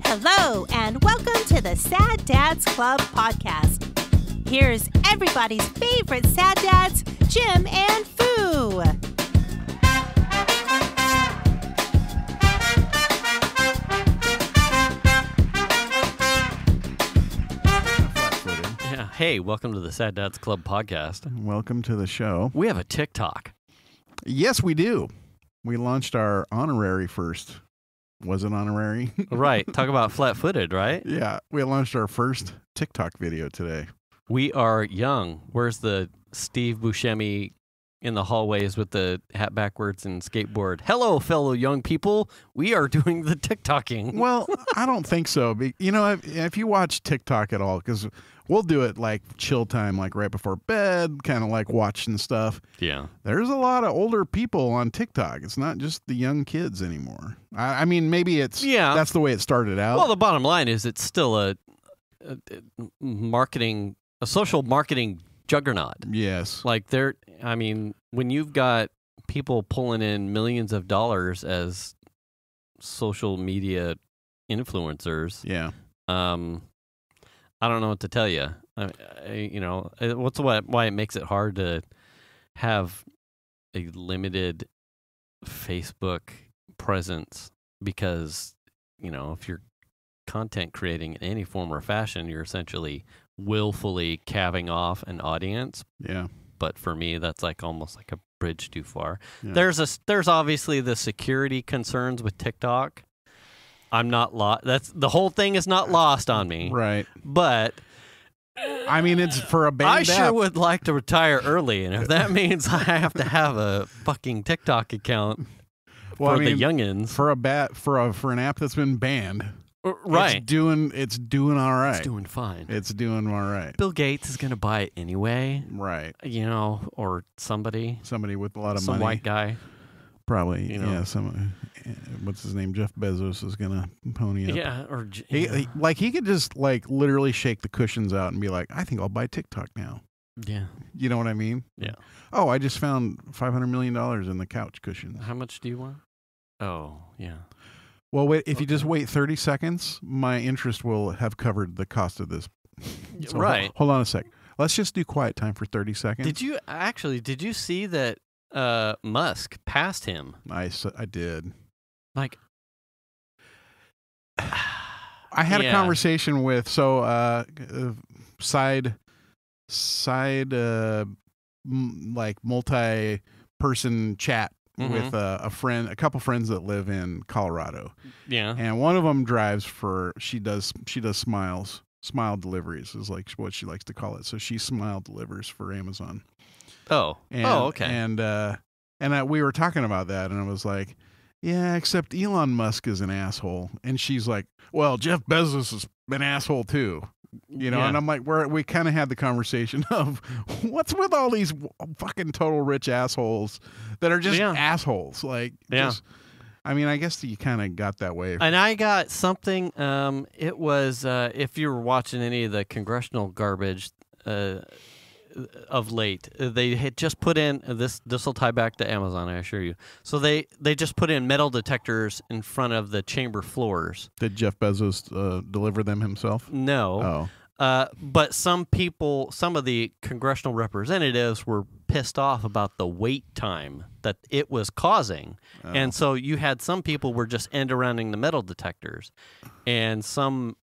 Hello, and welcome to the Sad Dads Club podcast. Here's everybody's favorite sad dads, Jim and Foo. Yeah. Hey, welcome to the Sad Dads Club podcast. Welcome to the show. We have a TikTok. Yes, we do. We launched our honorary first. Was it honorary? Right. Talk about flat-footed, right? Yeah. We launched our first TikTok video today. We are young. Where's the Steve Buscemi in the hallways with the hat backwards and skateboard? Hello, fellow young people. We are doing the TikToking. Well, I don't think so. You know, if you watch TikTok at all, because we'll do it like chill time, like right before bed, kind of like watching stuff. Yeah. There's a lot of older people on TikTok. It's not just the young kids anymore. I mean, maybe that's the way it started out. Well, the bottom line is it's still a social marketing juggernaut. Yes. Like when you've got people pulling in millions of dollars as social media influencers, yeah. I don't know what to tell you. Why it makes it hard to have a limited Facebook presence, because, if you're content creating in any form or fashion, you're essentially willfully calving off an audience. Yeah. But for me, that's like almost like a bridge too far. Yeah. There's obviously the security concerns with TikTok. I'm not the whole thing is not lost on me. Right. But I mean, it's for a band. I sure would like to retire early, and if that means I have to have a fucking TikTok account for the youngins, for an app that's been banned. Right. It's doing all right. It's doing fine. It's doing all right. Bill Gates is going to buy it anyway. Right. Or somebody with a lot of money. Some white guy. Probably, yeah. What's his name? Jeff Bezos is gonna pony up. Yeah, he could just literally shake the cushions out and be like, "I think I'll buy TikTok now." Yeah, you know what I mean? Yeah. Oh, I just found $500 million in the couch cushions. How much do you want? Oh, yeah. Well, wait. If you just wait 30 seconds, my interest will have covered the cost of this. So right. Hold on a sec. Let's just do quiet time for 30 seconds. Did you see that? Musk passed him. I did. Like, I had a conversation with side multi-person chat with a couple friends that live in Colorado. Yeah, and one of them drives she does smile deliveries is like what she likes to call it. So she smile delivers for Amazon. Okay. And we were talking about that, and I was like, yeah, except Elon Musk is an asshole. And she's like, well, Jeff Bezos is an asshole too. And I'm like, we kind of had the conversation of what's with all these fucking total rich assholes that are just assholes. Like, I mean, I guess you kind of got that way. And I got something. It was if you were watching any of the congressional garbage of late, they had just put in this will tie back to Amazon, I assure you. So they just put in metal detectors in front of the chamber floors. Did Jeff Bezos deliver them himself? No. But some of the congressional representatives were pissed off about the wait time that it was causing. And so you had some people were just end-arounding the metal detectors, and some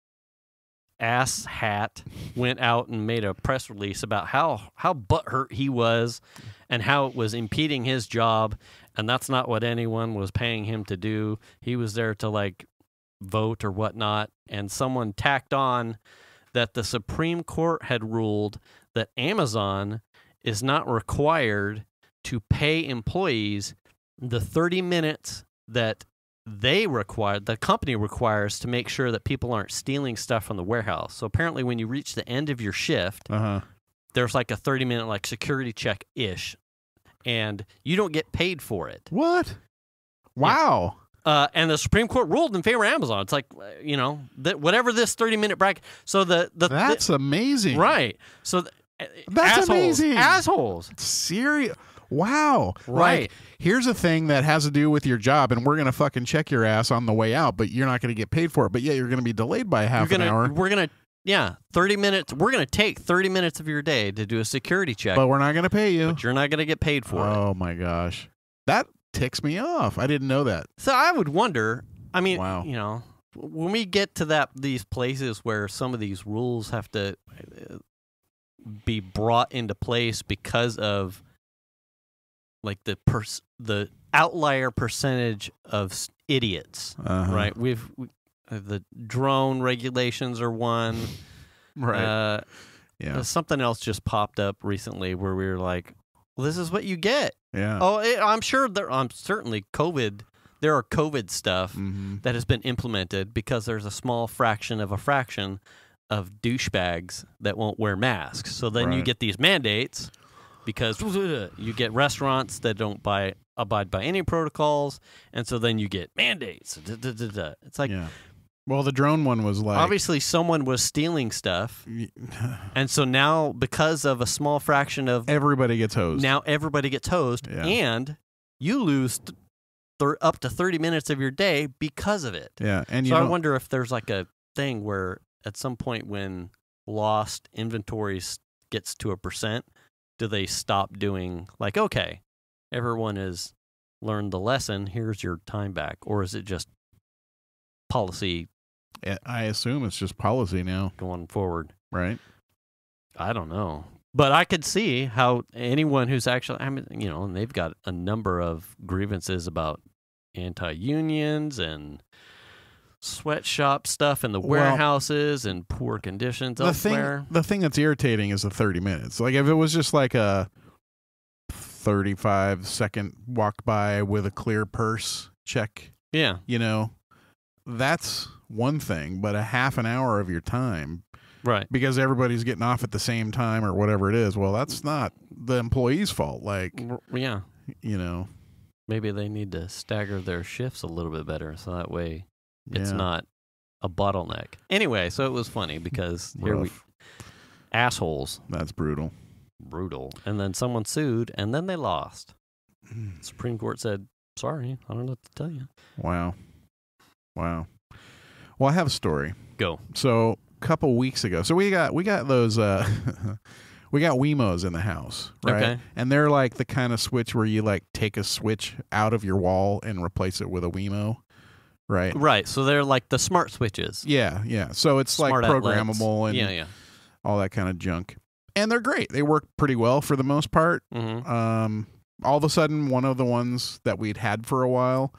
ass hat went out and made a press release about how butthurt he was and how it was impeding his job, and that's not what anyone was paying him to do. He was there to vote or whatnot, and someone tacked on that the Supreme Court had ruled that Amazon is not required to pay employees the 30 minutes that the company requires to make sure that people aren't stealing stuff from the warehouse. So apparently when you reach the end of your shift, there's like a 30-minute security check-ish, and you don't get paid for it. What? Wow. And the Supreme Court ruled in favor of Amazon. It's like, you know, whatever this 30-minute bracket. So that's amazing, right? So that's amazing. Assholes. Serious. Wow. Right. Like, here's a thing that has to do with your job, and we're gonna fucking check your ass on the way out, but you're not gonna get paid for it. But yeah, you're gonna be delayed by half an hour. We're gonna 30 minutes. We're gonna take 30 minutes of your day to do a security check, but we're not gonna pay you. But you're not gonna get paid for it. Oh my gosh, that ticks me off. I didn't know that. So I would wonder. I mean, wow. You know, when we get to these places where some of these rules have to be brought into place because of like the outlier percentage of idiots, right? The drone regulations are one, right? Something else just popped up recently where we were like, well, this is what you get. Yeah. Oh, I'm sure certainly COVID. There are COVID stuff that has been implemented because there's a small fraction of douchebags that won't wear masks. So then you get these mandates because you get restaurants that don't abide by any protocols, and so then you get mandates. It's like, well, the drone one was like, obviously someone was stealing stuff, and so now because of a small fraction of everybody gets hosed. Now everybody gets hosed, and you lose up to 30 minutes of your day because of it. Yeah, and so I wonder if there's like a thing where at some point when lost inventories gets to a percent, do they stop doing like, okay, everyone has learned the lesson, here's your time back, or is it just policy? I assume it's just policy now going forward, right? I don't know, but I could see how anyone who's actually, I mean, you know, and they've got a number of grievances about anti-unions and sweatshop stuff in the warehouses and poor conditions elsewhere. The thing that's irritating is the 30 minutes. Like if it was just like a 35-second walk by with a clear purse check, you know, that's one thing, but a half an hour of your time, right? Because everybody's getting off at the same time or whatever it is. Well, that's not the employee's fault. Like, you know, maybe they need to stagger their shifts a little bit better, so that way it's not a bottleneck. Anyway, so it was funny because assholes. That's brutal. And then someone sued, and then they lost. Supreme Court said, "Sorry, I don't know what to tell you." Wow. Well, I have a story. Go. So a couple weeks ago, so we got those we got Wemos in the house, right? Okay. And they're like the kind of switch where you like take a switch out of your wall and replace it with a Wemo, right? Right. So they're like the smart switches. Yeah. So it's smart like programmable outlets. and all that kind of junk. And they're great. They work pretty well for the most part. All of a sudden, one of the ones that we'd had for a while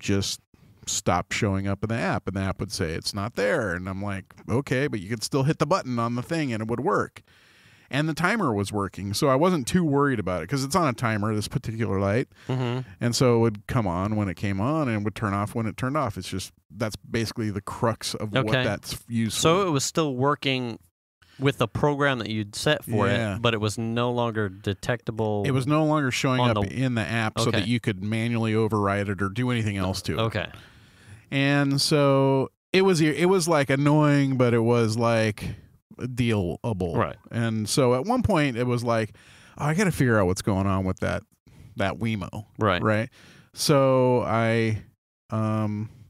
just stopped showing up in the app, and the app would say it's not there. And I'm like, okay, but you could still hit the button on the thing and it would work. And the timer was working, so I wasn't too worried about it because it's on a timer, this particular light. And so it would come on when it came on and would turn off when it turned off. It's just, that's basically the crux of what that's used for. So it was still working with the program that you'd set for it, but it was no longer detectable. It was no longer showing up in the app so that you could manually override it or do anything else to it. Okay. And so it was like annoying, but it was like dealable. Right. And so at one point it was like, oh, I got to figure out what's going on with that Wemo. Right. So I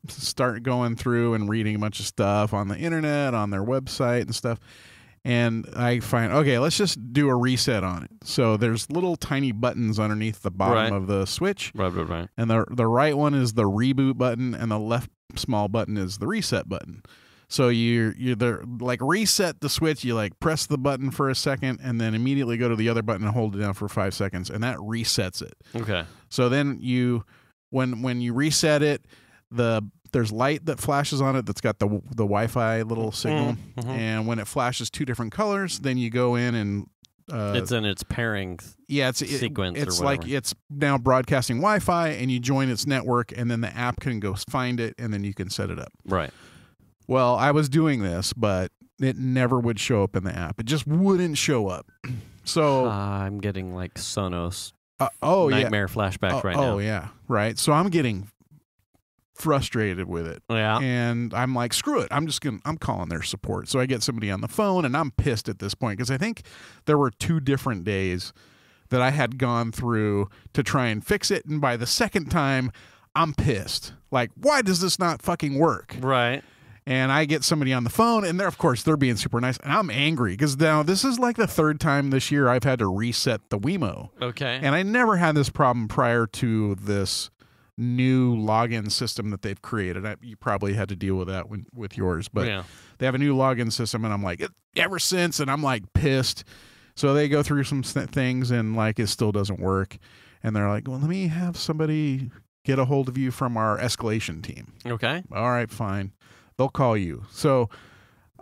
start going through and reading a bunch of stuff on the internet, on their website and stuff. And I find, okay, let's just do a reset on it. So there's little tiny buttons underneath the bottom of the switch. Right. And the right one is the reboot button, and the left small button is the reset button. So you're like reset the switch, you like press the button for a second, and then immediately go to the other button and hold it down for 5 seconds, and that resets it. Okay. So then when you reset it, there's light that flashes on it that's got the Wi-Fi little signal, and when it flashes 2 different colors, then you go in and it's in its pairing sequence. It's or like it's now broadcasting Wi-Fi, and you join its network, and then the app can go find it, and then you can set it up. Right. Well, I was doing this, but it never would show up in the app. It just wouldn't show up. So I'm getting like Sonos nightmare flashback right now. Oh yeah, right. So I'm getting frustrated with it. Yeah. And I'm like, screw it. I'm calling their support. So I get somebody on the phone, and I'm pissed at this point because I think there were 2 different days that I had gone through to try and fix it. And by the second time, I'm pissed. Like, why does this not fucking work? Right. And I get somebody on the phone, and of course, they're being super nice. And I'm angry because now this is like the 3rd time this year I've had to reset the Wemo. Okay. And I never had this problem prior to this new login system that they've created. You probably had to deal with that with yours, but yeah. They have a new login system, and I'm like, ever since, and I'm like pissed. So they go through some things, and like it still doesn't work. And they're like, well, let me have somebody get a hold of you from our escalation team. Okay. All right, fine. They'll call you. So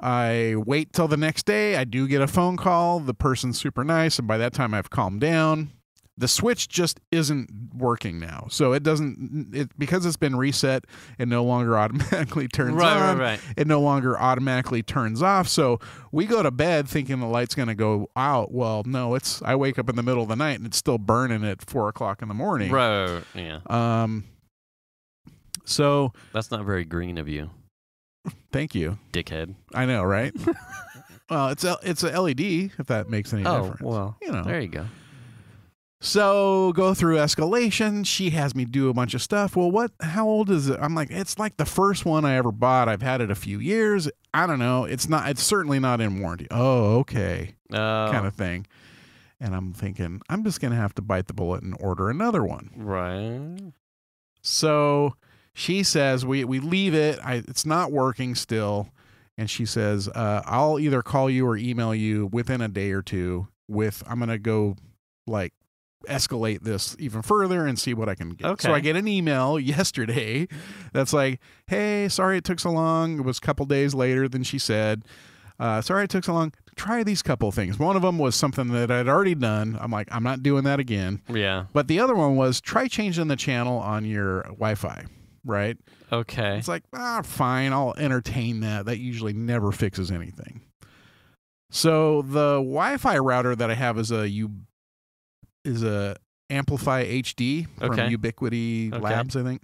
I wait till the next day. I do get a phone call. The person's super nice, and by that time I've calmed down. The switch just isn't working now. So it doesn't, because it's been reset, it no longer automatically turns on. Right. It no longer automatically turns off. So we go to bed thinking the light's going to go out. Well, no, I wake up in the middle of the night and it's still burning at 4 o'clock in the morning. Right. Yeah. So that's not very green of you. Thank you. Dickhead. I know, right? Well, it's a LED, if that makes any difference. Well, you know. There you go. So go through escalation. She has me do a bunch of stuff. Well, how old is it? I'm like, it's like the first one I ever bought. I've had it a few years. I don't know. It's certainly not in warranty. Oh, okay. Kind of thing. And I'm thinking, I'm just going to have to bite the bullet and order another one. Right. So she says, we leave it. It's not working still. And she says, I'll either call you or email you within a day or two I'm going to go like escalate this even further and see what I can get. Okay. So I get an email yesterday that's like, hey, sorry it took so long. It was a couple days later than she said. Sorry it took so long. Try these couple things. One of them was something that I'd already done. I'm like, I'm not doing that again. Yeah. But the other one was try changing the channel on your Wi-Fi. Right? Okay. It's like, fine, I'll entertain that. That usually never fixes anything. So the Wi-Fi router that I have is a Amplify HD from Ubiquity Labs, I think.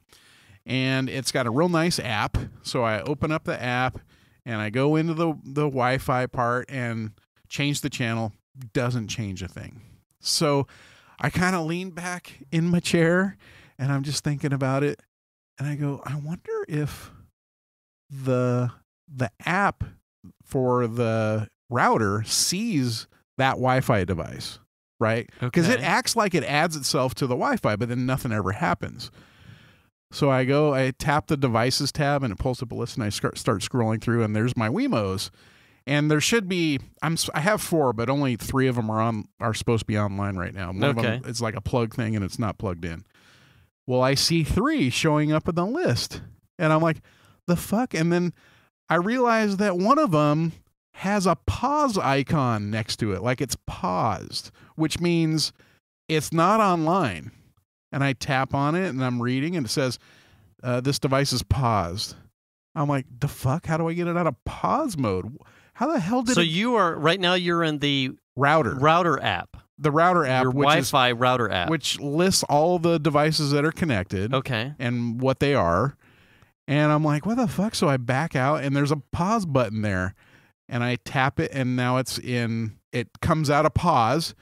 And it's got a real nice app. So I open up the app and I go into the Wi-Fi part and change the channel. Doesn't change a thing. So I kind of lean back in my chair and I'm just thinking about it. And I go, I wonder if the app for the router sees that Wi-Fi device, right? Because it acts like it adds itself to the Wi-Fi, but then nothing ever happens. So I tap the devices tab and it pulls up a list and I start scrolling through and there's my Wemos. And there should be, I have 4, but only 3 of them are supposed to be online right now. One of them is like a plug thing and it's not plugged in. Well, I see 3 showing up in the list. And I'm like, the fuck? And then I realized that one of them has a pause icon next to it. Like it's paused, which means it's not online. And I tap on it and I'm reading and it says, this device is paused. I'm like, the fuck? How do I get it out of pause mode? How the hell did you are, right now you're in the router app. The router app, your Wi-Fi router app, which lists all the devices that are connected, and what they are. And I'm like, what the fuck? So I back out, and there's a pause button there, and I tap it, and now it comes out of pause,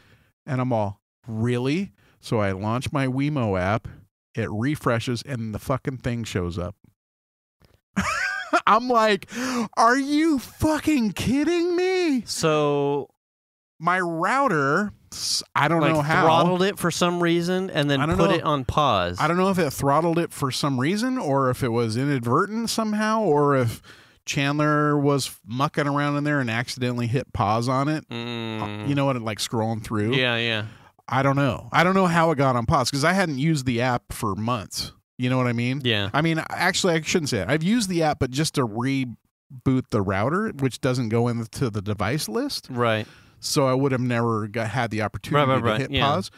and I'm all, really? So I launch my Wemo app, it refreshes, and the fucking thing shows up. I'm like, are you fucking kidding me? So my router, I don't know how. Throttled it for some reason and then put it on pause. I don't know if it throttled it for some reason or if it was inadvertent somehow or if Chandler was mucking around in there and accidentally hit pause on it. You know what? Like scrolling through. Yeah. I don't know. I don't know how it got on pause because I hadn't used the app for months. You know what I mean? Yeah. I mean, actually, I shouldn't say it. I've used the app, but just to reboot the router, which doesn't go into the device list. Right. So I would have never had the opportunity to hit pause.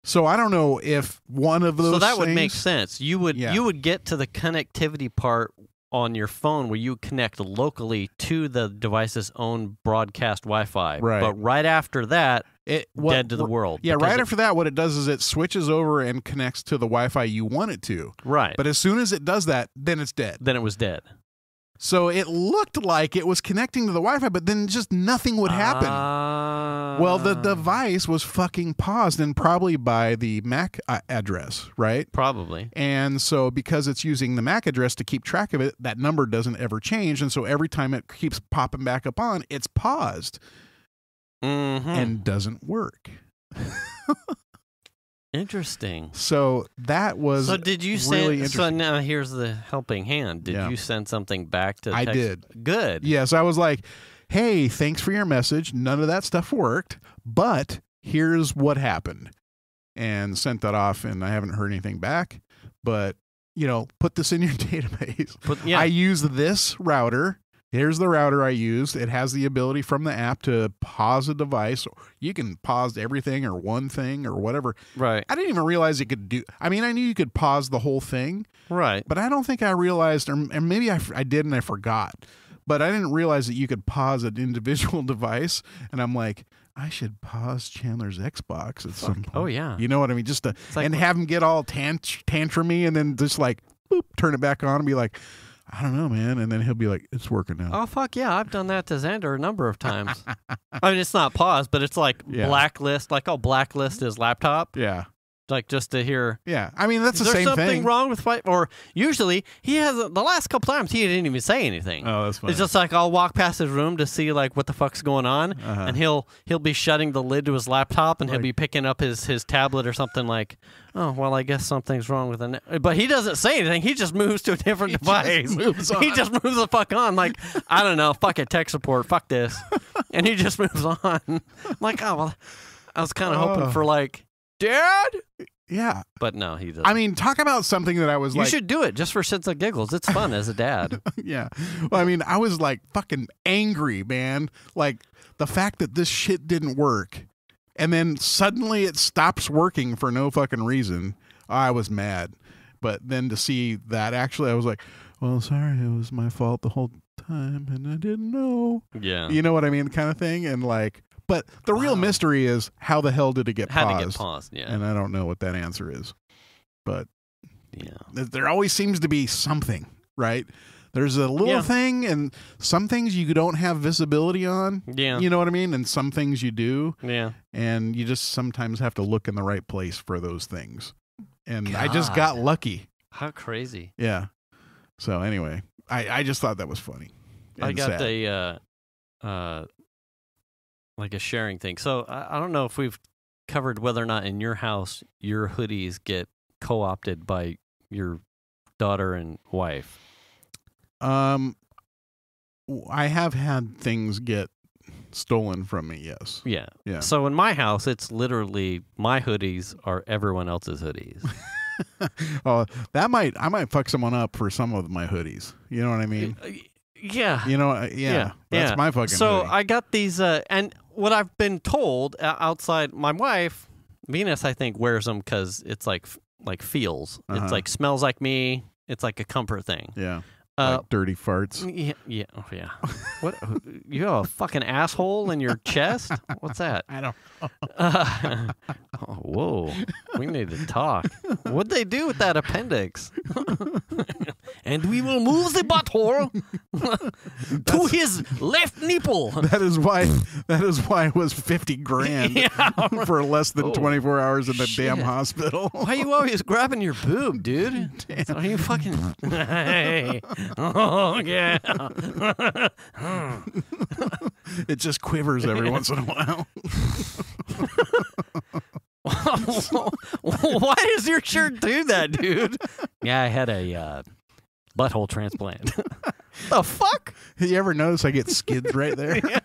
So I don't know if one of those. So that would make sense. You would get to the connectivity part on your phone where you connect locally to the device's own broadcast Wi-Fi. Right. But right after that, dead to the world. Yeah, right after that, what it does is it switches over and connects to the Wi-Fi you want it to. Right. But as soon as it does that, then it's dead. Then it was dead. So it looked like it was connecting to the Wi-Fi, but then just nothing would happen. Well, the device was fucking paused, and probably by the MAC address, right? Probably. And so because it's using the MAC address to keep track of it, that number doesn't ever change. And so every time it keeps popping back up on, it's paused and doesn't work. Interesting. So that was did you really send? So now here's the helping hand. Did you send something back to? I did. Good. Yes, I was like, "Hey, thanks for your message. None of that stuff worked, but here's what happened," and sent that off. And I haven't heard anything back. But put this in your database. I use this router. Here's the router I used. It has the ability from the app to pause a device. You can pause everything or one thing or whatever. Right. I didn't even realize it could do. I mean, I knew you could pause the whole thing. Right. But I don't think I realized, or maybe I did and I forgot. But I didn't realize that you could pause an individual device. And I'm like, I should pause Chandler's Xbox at some point. Oh, yeah. You know what I mean? Just to, and have him get all tantrumy and then just like, boop, turn it back on and be like, I don't know, man. And then he'll be like, it's working now. Oh, fuck yeah. I've done that to Xander a number of times. I mean, it's not paused, but it's like blacklist. Like, blacklist his laptop. Yeah. Like, just to hear. Yeah. I mean, that's the same thing. Is there something wrong with or usually he has, the last couple times he didn't even say anything. Oh, that's funny. It's just like, I'll walk past his room to see like what the fuck's going on. And he'll be shutting the lid to his laptop and he'll be picking up his tablet or something like, oh, well, I guess something's wrong with it. But he doesn't say anything. He just moves to a different device. He just moves the fuck on. Like, I don't know. Fuck it. Tech support. Fuck this. And he just moves on. I'm like, oh, well, I was kind of hoping for like, Dad? Yeah. But no, he doesn't. I mean, talk about something that I was like... You should do it just for shits and giggles. It's fun as a dad. Yeah. Well, I mean, I was like fucking angry, man. Like, the fact that this shit didn't work. And then suddenly it stops working for no fucking reason. I was mad. But then to see that, actually, I was like, well, sorry, it was my fault the whole time, and I didn't know. Yeah. You know what I mean? Kind of thing. And like... But the real mystery is how the hell did it get paused? Had to get paused, yeah. And I don't know what that answer is. But yeah, there always seems to be something, right? There's a little thing, and some things you don't have visibility on. Yeah. You know what I mean? And some things you do. Yeah. And you just sometimes have to look in the right place for those things. And I just got lucky. How crazy. Yeah. So anyway, I just thought that was funny. I got like a sharing thing. So I don't know if we've covered whether or not in your house your hoodies get co-opted by your daughter and wife. I have had things get stolen from me, yes. Yeah. Yeah. So in my house, it's literally my hoodies are everyone else's hoodies. Oh, I might fuck someone up for some of my hoodies. You know what I mean? Yeah. You know, yeah. That's my fucking So hoodie. I got these, and what I've been told outside, my wife, Venus, I think, wears them because it's like feels. It's like smells like me. It's like a comfort thing. Yeah. Like dirty farts. Yeah. Oh, yeah. What? You have a fucking asshole in your chest? What's that? I don't know. Whoa. We need to talk. What'd they do with that appendix? And we will move the butthole to his left nipple. That is why it was $50,000 for less than 24 hours in the damn hospital. Why are you always grabbing your boob, dude? Are you fucking... Hey. Oh, yeah. It just quivers every once in a while. Why does your shirt do that, dude? Yeah, I had a butthole transplant. The fuck? You ever notice I get skids right there? Yeah.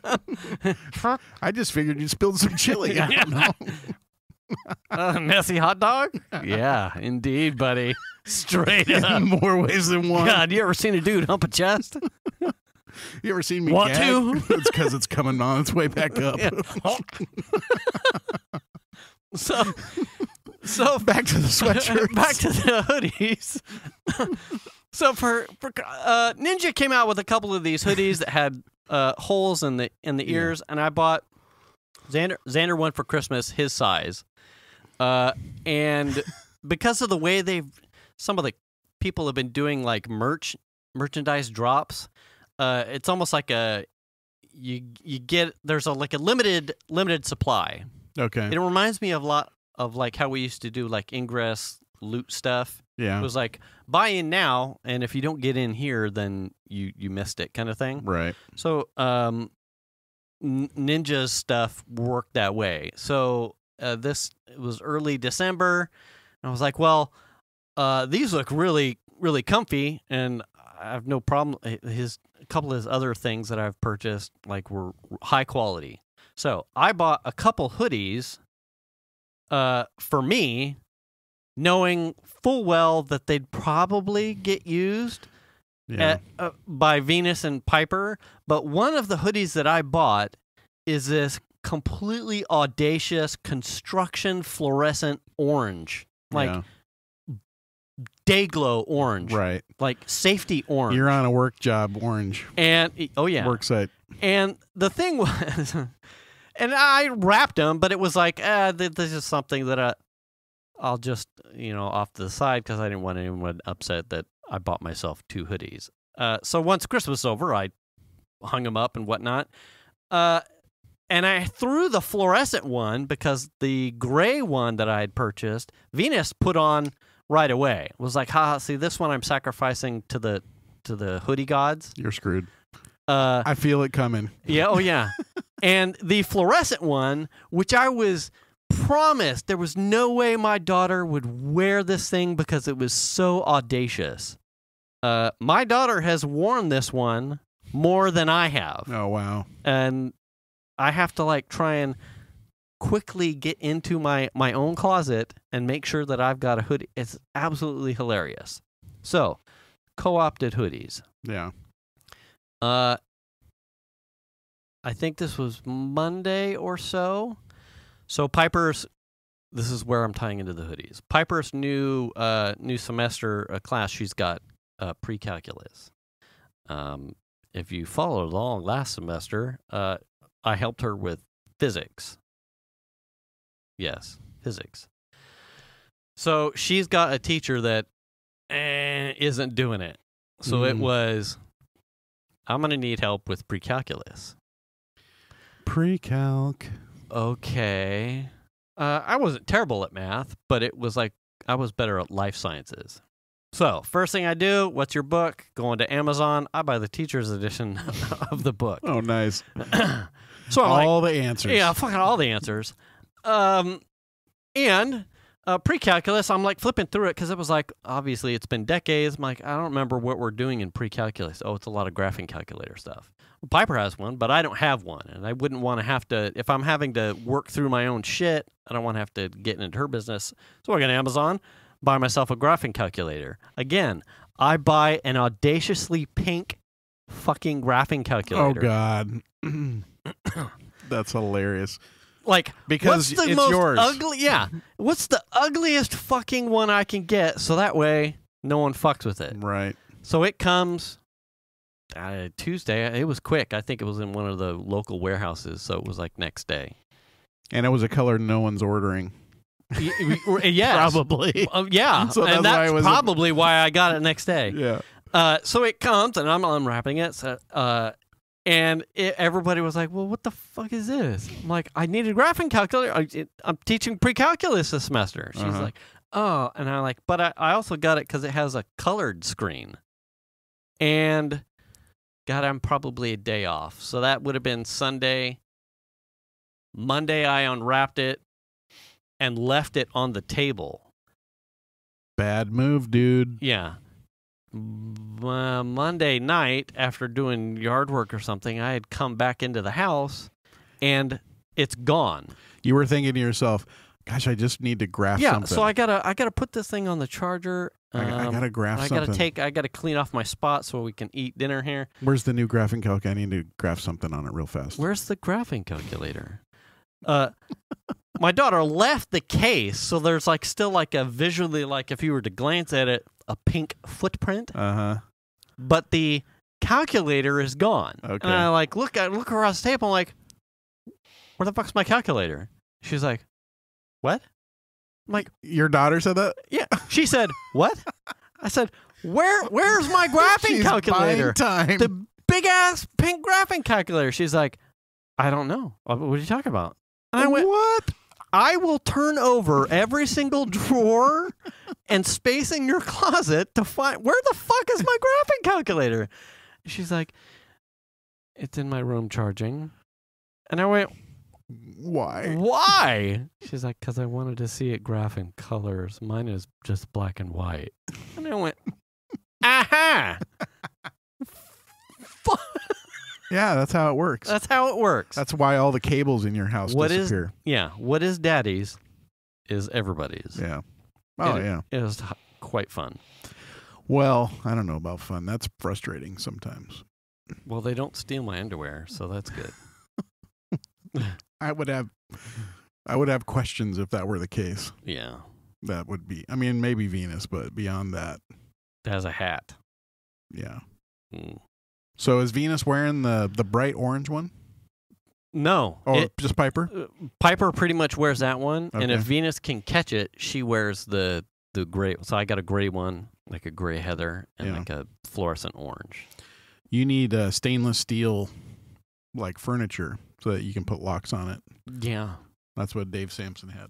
I just figured you spilled some chili. I don't know. Messy hot dog? Yeah, indeed, buddy. Straight up. In more ways than one. God, you ever seen a dude hump a chest? You ever seen me Want gag? to? It's because it's coming on its way back up. Yeah. So back to the sweatshirt. Back to the hoodies. So for Ninja came out with a couple of these hoodies that had holes in the ears, and I bought Xander one for Christmas, his size, and because of the way some of the people have been doing like merchandise drops, it's almost like you get there's a limited supply. Okay. It reminds me of a lot of like how we used to do like Ingress loot stuff. Yeah. It was like buy in now, and if you don't get in here, then you missed it, kind of thing. Right. So Ninja's stuff worked that way. So it was early December, and I was like, well, these look really, really comfy, and I have no problem. A couple of his other things that I've purchased like were high quality. So I bought a couple hoodies for me, knowing full well that they'd probably get used by Venus and Piper. But one of the hoodies that I bought is this completely audacious construction fluorescent orange, like Dayglow orange, right? Like safety orange. You're on a work job orange, and work site. And the thing was, and I wrapped them, but it was like, this is something that I'll just, off to the side because I didn't want anyone upset that I bought myself 2 hoodies. So once Christmas was over, I hung them up and whatnot. And I threw the fluorescent one because the gray one that I had purchased, Venus put on right away. It was like, haha, see, this one I'm sacrificing to the hoodie gods. You're screwed. I feel it coming. Yeah, oh yeah. And the fluorescent one, which I was promised there was no way my daughter would wear this thing because it was so audacious. My daughter has worn this one more than I have. Oh, wow. And I have to like try and quickly get into my own closet and make sure that I've got a hoodie. It's absolutely hilarious. So, co-opted hoodies. Yeah. I think this was Monday or so. So Piper's, this is where I'm tying into the hoodies. Piper's new semester class, she's got pre-calculus. If you followed along last semester, I helped her with physics. Yes, physics. So she's got a teacher that isn't doing it. So it was, I'm going to need help with pre-calculus. Pre-calc. Okay. I wasn't terrible at math, but it was like I was better at life sciences. So, first thing I do, what's your book? Go into Amazon. I buy the teacher's edition of the book. Oh, nice. So all the answers. Yeah, fucking all the answers. And pre-calculus, I'm like flipping through it because it was like, obviously, it's been decades. I'm like, I don't remember what we're doing in pre-calculus. Oh, it's a lot of graphing calculator stuff. Well, Piper has one, but I don't have one. And I wouldn't want to have to, if I'm having to work through my own shit, I don't want to have to get into her business. So I go to Amazon, buy myself a graphing calculator. Again, I buy an audaciously pink fucking graphing calculator. Oh, God. That's hilarious. Like, because what's the it's most yours. Ugly, yeah. What's the ugliest fucking one I can get so that way no one fucks with it? Right. So it comes Tuesday. It was quick. I think it was in one of the local warehouses, so it was like next day. And it was a color no one's ordering. Yes. Probably. Yeah. So and that's probably why I got it next day. Yeah. So it comes, and I'm unwrapping it. So, and everybody was like, well, what the fuck is this? I'm like, I need a graphing calculator. I'm teaching pre-calculus this semester. She's like, oh. And I'm like, but I also got it because it has a colored screen. And, God, I'm probably a day off. So that would have been Sunday. Monday, I unwrapped it and left it on the table. Bad move, dude. Yeah. Monday night, after doing yard work or something, I had come back into the house, and it's gone. You were thinking to yourself, "Gosh, I just need to graph something." Yeah, so I gotta put this thing on the charger. I gotta graph something. I gotta clean off my spot so we can eat dinner here. Where's the new graphing calc? I need to graph something on it real fast. Where's the graphing calculator? My daughter left the case, so there's like still like a visually, like if you were to glance at it, a pink footprint. But the calculator is gone. Okay. And I like look across the table. I'm like, where the fuck's my calculator? She's like, what? I'm like, your daughter said that? Yeah. She said, what? I said, where's my graphing calculator? Time. The big ass pink graphing calculator. She's like, I don't know. What are you talking about? And I went, what? I will turn over every single drawer and space in your closet to find where the fuck is my graphing calculator. She's like, it's in my room charging. And I went, why? Why? She's like, because I wanted to see it graph in colors. Mine is just black and white. And I went, aha! Yeah, that's how it works. That's how it works. That's why all the cables in your house disappear. What is daddy's is everybody's. Yeah. Oh, yeah. It was quite fun. Well, I don't know about fun. That's frustrating sometimes. Well, they don't steal my underwear, so that's good. I would have questions if that were the case. Yeah. That would be, I mean, maybe Venus, but beyond that. Has a hat. Yeah. Mm. So is Venus wearing the bright orange one? No. Or just Piper? Piper pretty much wears that one. Okay. And if Venus can catch it, she wears the gray. So I got a gray one, like a gray heather, and like a fluorescent orange. You need stainless steel, like furniture, so that you can put locks on it. Yeah. That's what Dave Sampson had.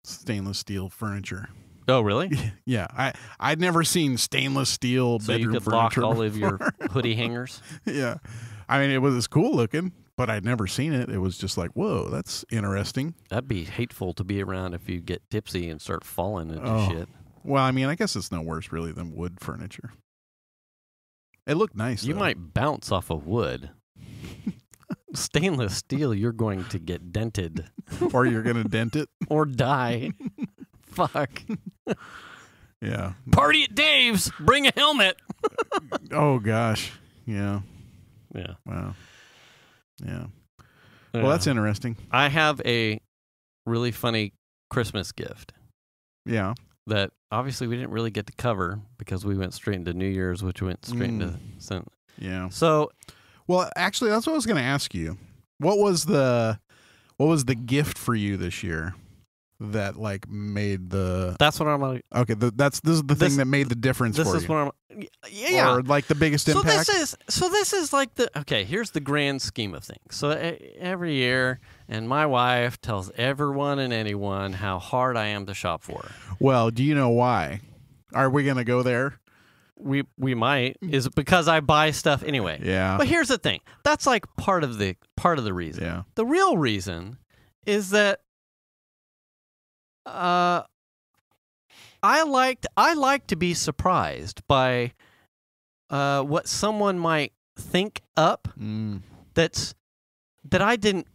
Stainless steel furniture. Oh, really? Yeah. I'd never seen stainless steel so bedroom you could furniture lock all before. of your hoodie hangers? Yeah. I mean, it was cool looking, but I'd never seen it. It was just like, whoa, that's interesting. That'd be hateful to be around if you get tipsy and start falling into shit. Well, I mean, I guess it's no worse really than wood furniture. It looked nice. You might bounce off of wood. Stainless steel, you're going to get dented. Or you're going to dent it. Or die. Fuck. Yeah. Party at Dave's. Bring a helmet. Oh, gosh. Yeah. Yeah. Wow. Yeah. Well, that's interesting. I have a really funny Christmas gift. Yeah. That obviously we didn't really get to cover because we went straight into New Year's, which went straight into... Yeah. So... Well, actually, that's what I was going to ask you. What was the gift for you this year that like made the? That's what I'm like. Okay, this is the thing that made the difference for you. This is what I'm. Yeah. Or like the biggest impact. This is like the okay. Here's the grand scheme of things. So every year, and my wife tells everyone and anyone how hard I am to shop for. Well, do you know why? Are we going to go there? We might is because I buy stuff anyway. Yeah. But here's the thing. That's like part of the reason. Yeah. The real reason is that I like to be surprised by what someone might think up that I didn't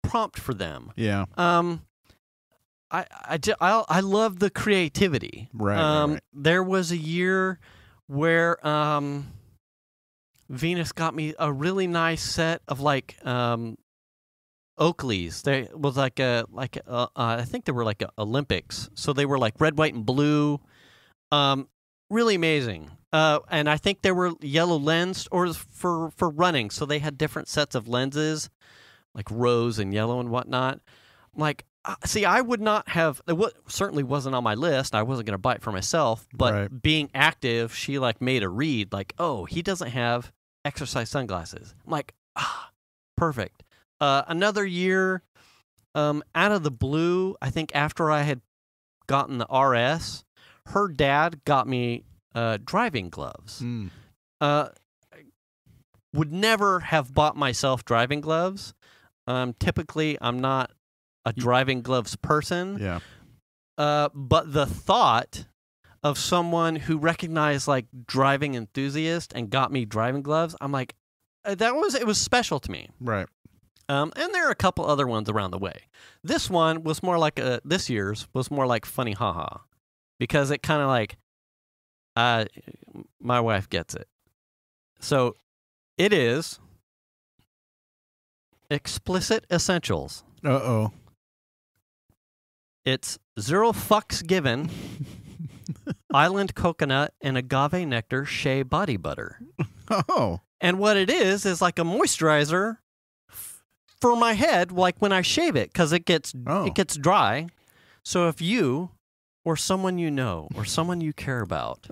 prompt for them. Yeah. I love the creativity. Right. There was a year where Venus got me a really nice set of like Oakleys. They was like I think they were like Olympics, so they were like red, white, and blue. Really amazing. And I think they were yellow lensed or for running, so they had different sets of lenses, like rose and yellow and whatnot. Like. See, I would not have. It certainly wasn't on my list. I wasn't going to buy it for myself. But being active, she like made a read. Like, oh, he doesn't have exercise sunglasses. I'm like, perfect. Another year, out of the blue, I think after I had gotten the RS, her dad got me driving gloves. Would never have bought myself driving gloves. Typically, I'm not a driving gloves person. Yeah. But the thought of someone who recognized like driving enthusiast and got me driving gloves, I'm like, it was special to me. Right. And there are a couple other ones around the way. This one was more like this year's was more like funny haha, because it kind of like, my wife gets it. So it is explicit essentials. Uh-oh. It's 0 fucks given Island Coconut and Agave Nectar Shea Body Butter. Oh. And what it is like a moisturizer for my head, like when I shave it, because it gets dry. So if you or someone you know or someone you care about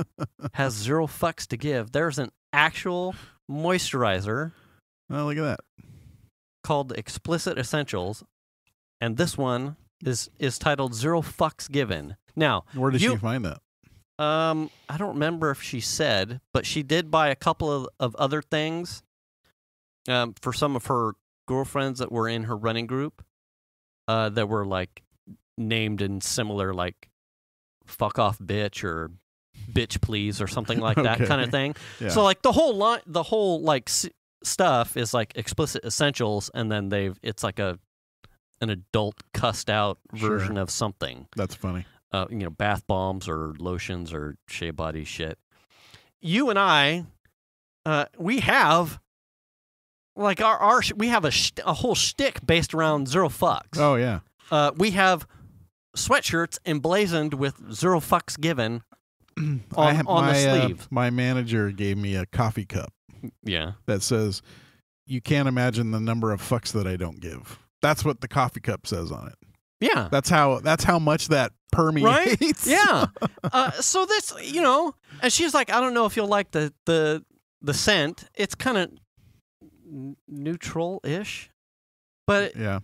has 0 fucks to give, there's an actual moisturizer. Oh, look at that. Called Explicit Essentials, and this one is titled 0 Fucks Given. Now, where did she find that? I don't remember if she said, but she did buy a couple of other things for some of her girlfriends that were in her running group that were like named in similar, like fuck off bitch or bitch please or something like that kind of thing. Yeah. So like the whole like stuff is like Explicit Essentials, and then it's like an adult cussed out version of something. That's funny. Bath bombs or lotions or shea body shit. You and I, we have like we have a whole shtick based around 0 fucks. Oh yeah. We have sweatshirts emblazoned with 0 fucks given on the sleeve. My manager gave me a coffee cup. Yeah. That says, "You can't imagine the number of fucks that I don't give." That's what the coffee cup says on it. Yeah. That's how much that permeates. Right? Yeah. So this, and she's like, I don't know if you'll like the scent. It's kind of neutral-ish. But yeah.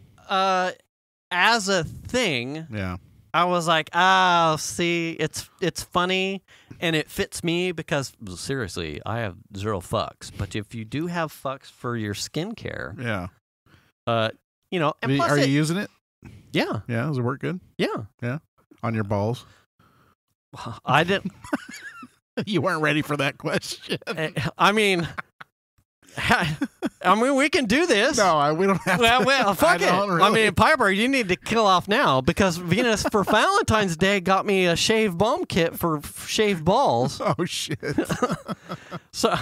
As a thing, yeah. I was like, oh, see, it's funny and it fits me because seriously, I have 0 fucks. But if you do have fucks for your skincare, yeah. And plus are you using it? Yeah. Yeah, does it work good? Yeah. Yeah. On your balls? I didn't. You weren't ready for that question. I mean, we can do this. No, we don't have to. Well, fuck it. Really. I mean, Piper, you need to kill off now because Venus for Valentine's Day got me a shave balm kit for shaved balls. Oh, shit. So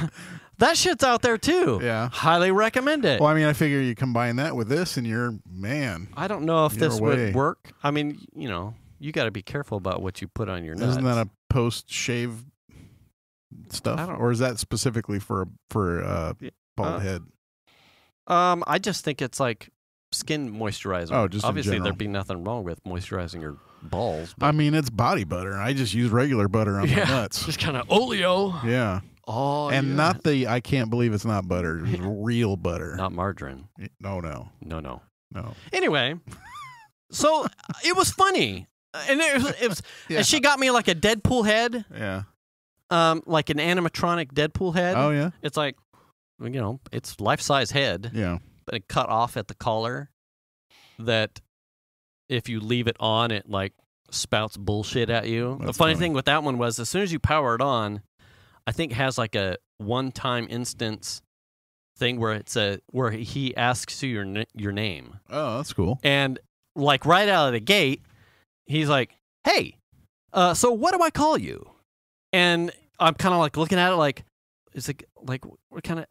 that shit's out there too. Yeah. Highly recommend it. Well, I mean, I figure you combine that with this and you're, man. I don't know if this would work. I mean, you got to be careful about what you put on your nuts. Isn't that a post-shave stuff? Or is that specifically for bald head? I just think it's like skin moisturizer. Oh, just obviously there'd be nothing wrong with moisturizing your balls. I mean, it's body butter. I just use regular butter on my nuts. Just kind of oleo. Yeah. Oh, and not the, I can't believe it's not butter. It's real butter. Not margarine. No. Anyway, so it was funny. And it was yeah. And she got me like a Deadpool head. Yeah. Like an animatronic Deadpool head. Oh, yeah. It's like, it's life-size head. Yeah. But it cut off at the collar that if you leave it on, it like spouts bullshit at you. That's the funny thing with that one was as soon as you power it on, I think it has like a one-time instance thing where where he asks you your name. Oh, that's cool. And like right out of the gate, he's like, "Hey, so what do I call you?" And I'm kind of like looking at it like, is it like what kind of?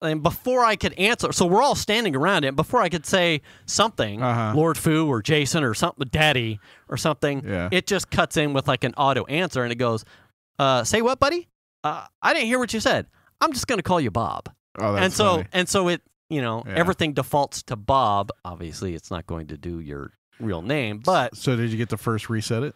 And before I could answer, so we're all standing around it. Before I could say something, Lord Fu or Jason or something, Daddy or something, it just cuts in with like an auto answer, and it goes, "Say what, buddy? I didn't hear what you said. I'm just gonna call you Bob." Oh, that's funny. And so it, everything defaults to Bob. Obviously, it's not going to do your real name, but so did you get to first reset it?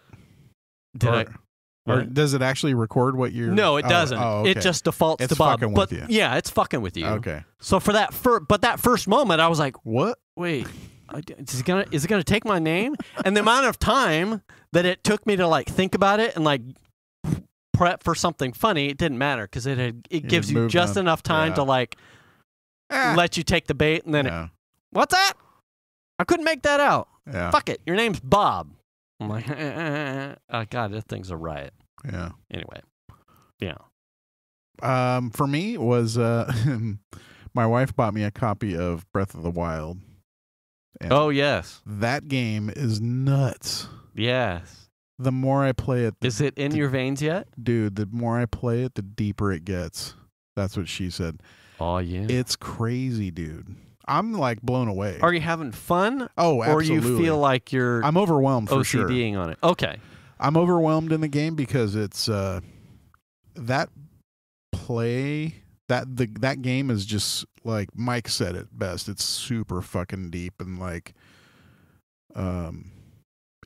Or does it actually record what you're? No, it doesn't. Oh, okay. It just defaults to It's Bob. fucking with you. Yeah, it's fucking with you. Okay. So for that first moment, I was like, "What? Wait, is it gonna take my name?" And the amount of time that it took me to like think about it and like prep for something funny, it didn't matter because it gives you just enough time to like let you take the bait, and then what's that? I couldn't make that out. Yeah. Fuck it. Your name's Bob. I'm like, oh God, this thing's a riot. Yeah. Anyway, yeah. For me, it was my wife bought me a copy of Breath of the Wild. Oh yes, that game is nuts. Yes. The more I play it, is it in your veins yet, dude? The more I play it, the deeper it gets. That's what she said. Oh yeah, it's crazy, dude. I'm like blown away. Are you having fun? Oh, absolutely. Or you feel like I'm overwhelmed for sure. OCDing on it. Okay. I'm overwhelmed in the game because it's that game is just like Mike said it best. It's super fucking deep and like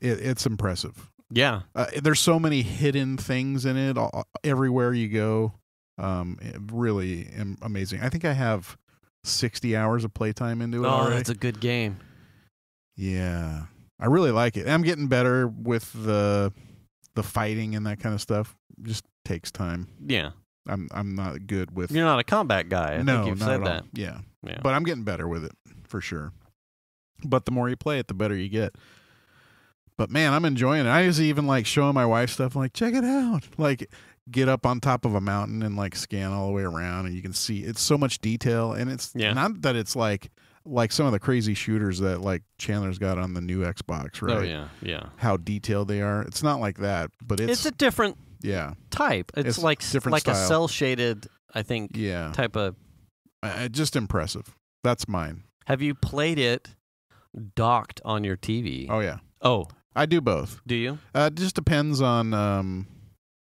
it's impressive. Yeah. There's so many hidden things in it everywhere you go. Really amazing. I think I have 60 hours of playtime into it already. That's a good game. Yeah. I really like it. I'm getting better with the fighting and that kind of stuff. Just takes time. Yeah. I'm not good with. You're not a combat guy. I think you've said that. Yeah. But I'm getting better with it for sure. But the more you play it, the better you get. But man, I'm enjoying it. I used to even like showing my wife stuff. I'm like, check it out. Like, get up on top of a mountain and like scan all the way around, and you can see it's so much detail. And it's not that it's like some of the crazy shooters that like Chandler's got on the new Xbox, right? Oh yeah. How detailed they are. It's not like that, but it's a different type. It's like different like style. a cell shaded, I think. Yeah. Type of. Just impressive. That's mine. Have you played it docked on your TV? Oh yeah. Oh. I do both. Do you? It just depends on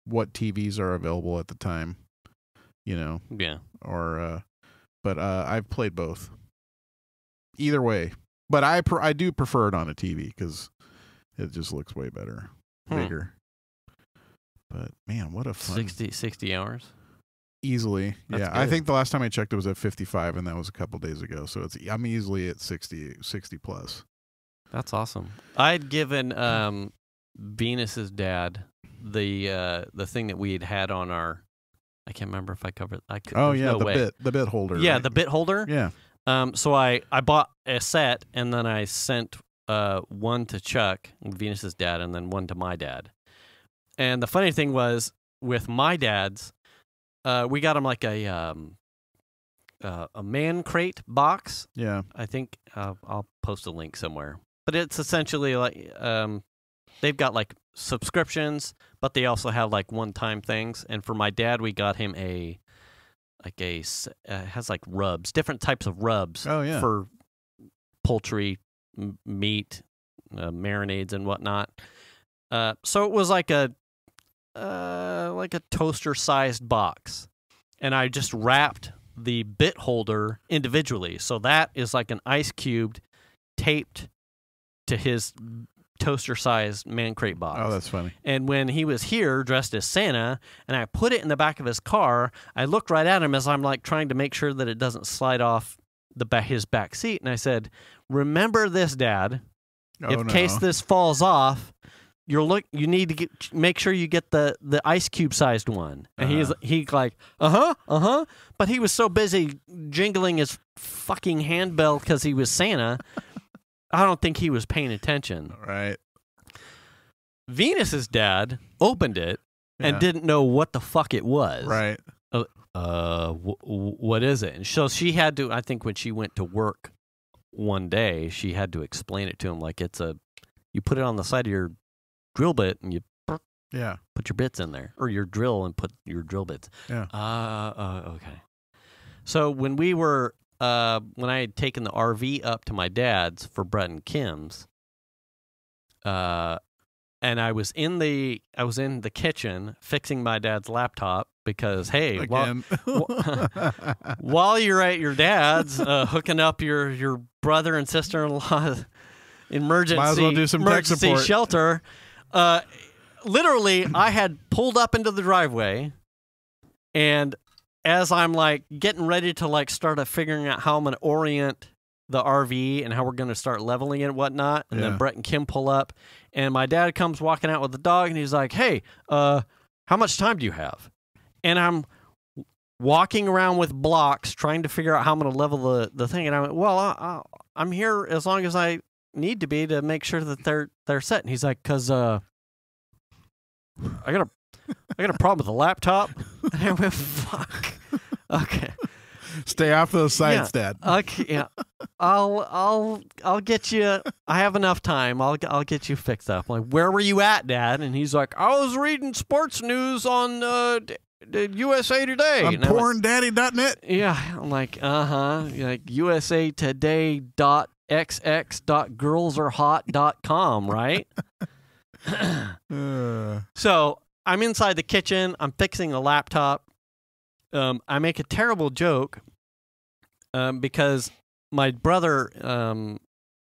what TVs are available at the time, you know. Yeah. Or, but I've played both. Either way, but I do prefer it on a TV because it just looks way better, bigger. But man, what a fun 60 hours. Easily, That's yeah. good. I think the last time I checked, it was at 55, and that was a couple days ago. So I'm easily at 60 plus. That's awesome. I'd given Venus's dad the thing that we had on our. I can't remember if I covered. The bit holder. Yeah, right? the bit holder. Yeah. So I bought a set, and then I sent one to Chuck, Venus's dad, and then one to my dad. And the funny thing was, with my dad's, we got him like a man crate box. Yeah. I think I'll post a link somewhere. But it's essentially like they've got like subscriptions, but they also have like one-time things. And for my dad, we got him it has like rubs, different types of rubs. Oh, yeah. For poultry, meat, marinades and whatnot. So it was like a toaster-sized box, and I just wrapped the bit holder individually. So that is like an ice cube taped to his toaster-sized man crate box. Oh, that's funny. And when he was here dressed as Santa, and I put it in the back of his car, I looked right at him as I'm like trying to make sure that it doesn't slide off his back seat, and I said, "Remember this, Dad. In case this falls off, you need to make sure you get the ice cube sized one." And he's like, but he was so busy jingling his fucking handbell because he was Santa. I don't think he was paying attention. Right. Venus's dad opened it and didn't know what the fuck it was. Right. What is it? And so she had to, I think when she went to work one day, she had to explain it to him like you put it on the side of your drill bit and you put your bits in there, or your drill and put your drill bits. Yeah. Okay. So when we were when I had taken the RV up to my dad's for Brett and Kim's, and I was in the kitchen fixing my dad's laptop because hey, while you're at your dad's hooking up your brother and sister-in-law emergency might as well do some tech support. Shelter. Literally, I had pulled up into the driveway, and as I'm like getting ready to like start figuring out how I'm going to orient the RV and how we're going to start leveling it and whatnot, and then Brett and Kim pull up, and my dad comes walking out with the dog, and he's like, "Hey, how much time do you have?" And I'm walking around with blocks trying to figure out how I'm going to level the thing, and I went, "Well, I'm here as long as I need to be to make sure that they're set." And he's like, "'Cause I got a problem with the laptop." And I went, "Fuck." Okay. Stay off those sites, Dad. Okay. Yeah. I'll get you. I have enough time. I'll get you fixed up. I'm like, "Where were you at, Dad?" And he's like, "I was reading sports news on the USA Today." On porndaddy.net. Yeah. I'm like, like usatoday.xx.girlsarehot.com, right? So I'm inside the kitchen. I'm fixing a laptop. I make a terrible joke because my brother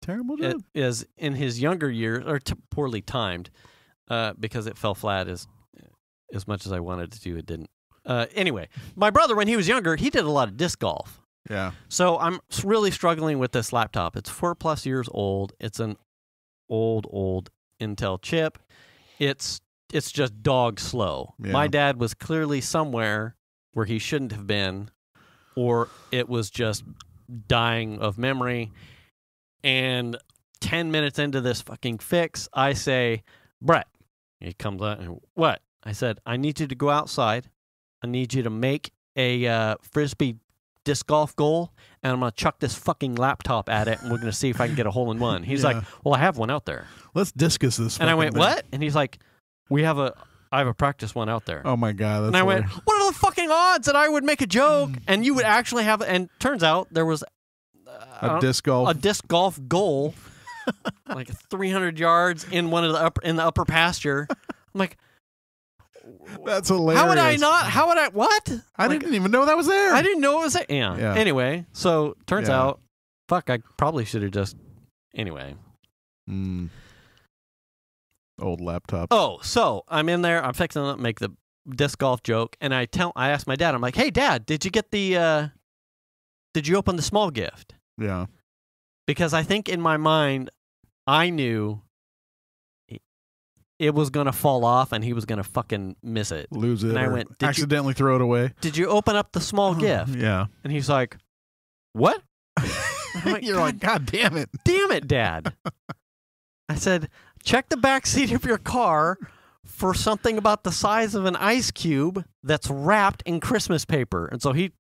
terrible joke is in his younger years, or poorly timed, because it fell flat as much as I wanted it to. It didn't. Anyway, my brother, when he was younger, he did a lot of disc golf. Yeah. So I'm really struggling with this laptop. It's 4+ years old. It's an old Intel chip. It's just dog slow. Yeah. My dad was clearly somewhere where he shouldn't have been, or it was just dying of memory. And 10 minutes into this fucking fix, I say, Brett, he comes out and, what? I said, I need you to go outside. I need you to make a Frisbee disc golf goal, and I'm going to chuck this fucking laptop at it, and we're going to see if I can get a hole-in-one. He's like, well, I have one out there. Let's discus this. And I went, what? And he's like, I have a practice one out there. Oh, my God. That's and I went, what are the fucking odds that I would make a joke, and you would actually have, and turns out there was a disc golf goal, like 300 yards in one of the upper pasture. I'm like, that's hilarious. How would I, what? I didn't even know that was there. I didn't know it was there. Yeah. Anyway, so turns out, fuck, I probably should have just, anyway. Old laptop. Oh, so I'm in there, I'm fixing to make the disc golf joke, and I asked my dad, I'm like, hey, Dad, did you open the small gift? Yeah. Because I think in my mind, I knew it was going to fall off and he was going to fucking miss it. Lose it. And I or went, accidentally throw it away. Did you open up the small gift? Yeah. And he's like, what? Like, you're like, God damn it. Damn it, Dad. I said, check the back seat of your car for something about the size of an ice cube that's wrapped in Christmas paper. And so he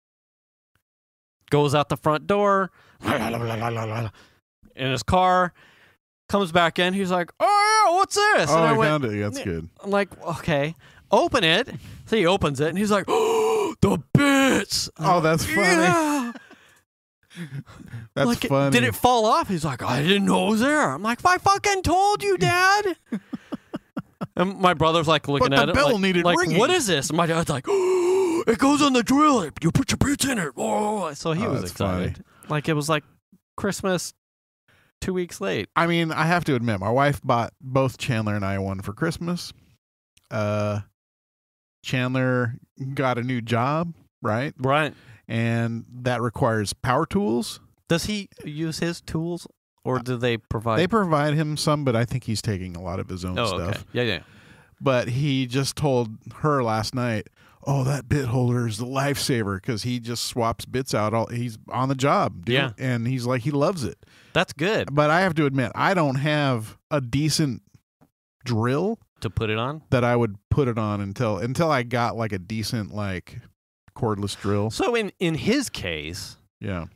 goes out the front door in his car, comes back in. He's like, oh, yeah, what's this? Oh, and I found it. That's good. I'm like, okay, open it. So he opens it, and he's like, oh, the bits. Oh, that's funny. Yeah. That's like, funny. Did it fall off? He's like, I didn't know it was there. I'm like, I fucking told you, Dad. And my brother's like looking at it. But the bell like, needed ringing. What is this? And my dad's like, oh, it goes on the drill. You put your bits in it. Oh. So he was excited. Funny. Like it was like Christmas 2 weeks late. I mean, I have to admit, my wife bought both Chandler and I one for Christmas. Chandler got a new job, right? Right. And that requires power tools. Does he use his tools, or do they provide? They provide him some, but I think he's taking a lot of his own stuff. Okay. Yeah. But he just told her last night, oh, that bit holder is the lifesaver because he just swaps bits out. He's on the job, dude. Yeah. And he's like, he loves it. That's good. But I have to admit, I don't have a decent drill to put it on that I would put it on until I got like a decent like cordless drill. So in his case, yeah.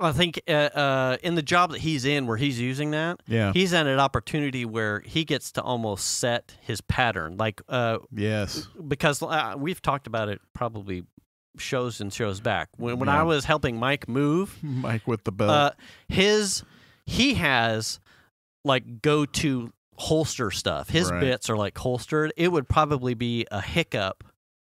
I think in the job that he's in where he's using that, he's at an opportunity where he gets to almost set his pattern. Like, yes. Because we've talked about it probably shows back. When I was helping Mike move. Mike with the belt. He has like go-to holster stuff. His bits are like holstered. It would probably be a hiccup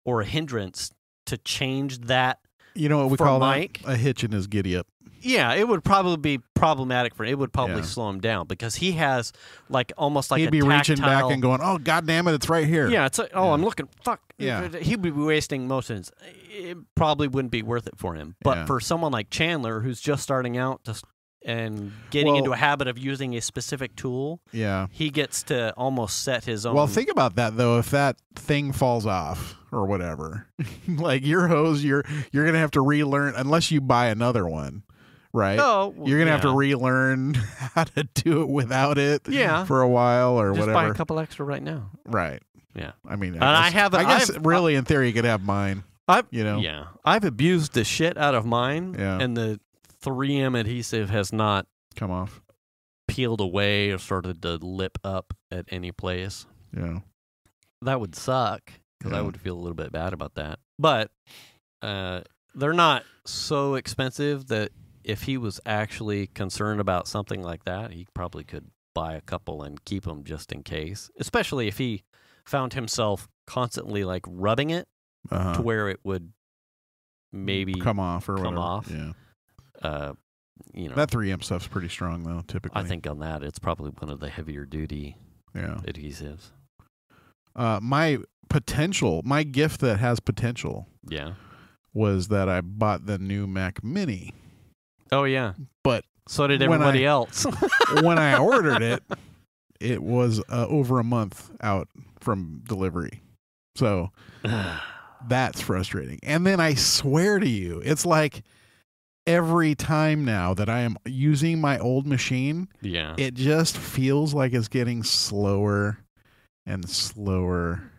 or a hindrance to change that. You know what we call Mike? That? A hitch in his giddy up. Yeah, it would probably be problematic for him. It would probably slow him down because he has like almost like he'd be reaching back and going, "Oh, God damn it, it's right here." Yeah, it's like, I'm looking. Fuck. Yeah, he would be wasting most of his. It probably wouldn't be worth it for him. But for someone like Chandler, who's just starting out and getting into a habit of using a specific tool, he gets to almost set his own. Well, think about that though. If that thing falls off or whatever, like your hose, you're gonna have to relearn unless you buy another one. Right? Oh, you're going to have to relearn how to do it without it for a while or just whatever. buy a couple extra right now. Right. Yeah. I mean, I guess really in theory you could have mine. Yeah. I've abused the shit out of mine and the 3M adhesive has not come off, peeled away or started to lip up at any place. Yeah. That would suck because I would feel a little bit bad about that. But they're not so expensive that if he was actually concerned about something like that, he probably could buy a couple and keep them just in case, especially if he found himself constantly like rubbing it to where it would maybe come off or whatever. Yeah. You know, that 3M stuff's pretty strong though. Typically, I think on that it's probably one of the heavier duty adhesives. My gift that has potential. Yeah. Was that I bought the new Mac Mini. Oh yeah. But so did everybody else. When I ordered it, it was over a month out from delivery. So that's frustrating. And then I swear to you, it's like every time now that I am using my old machine, it just feels like it's getting slower and slower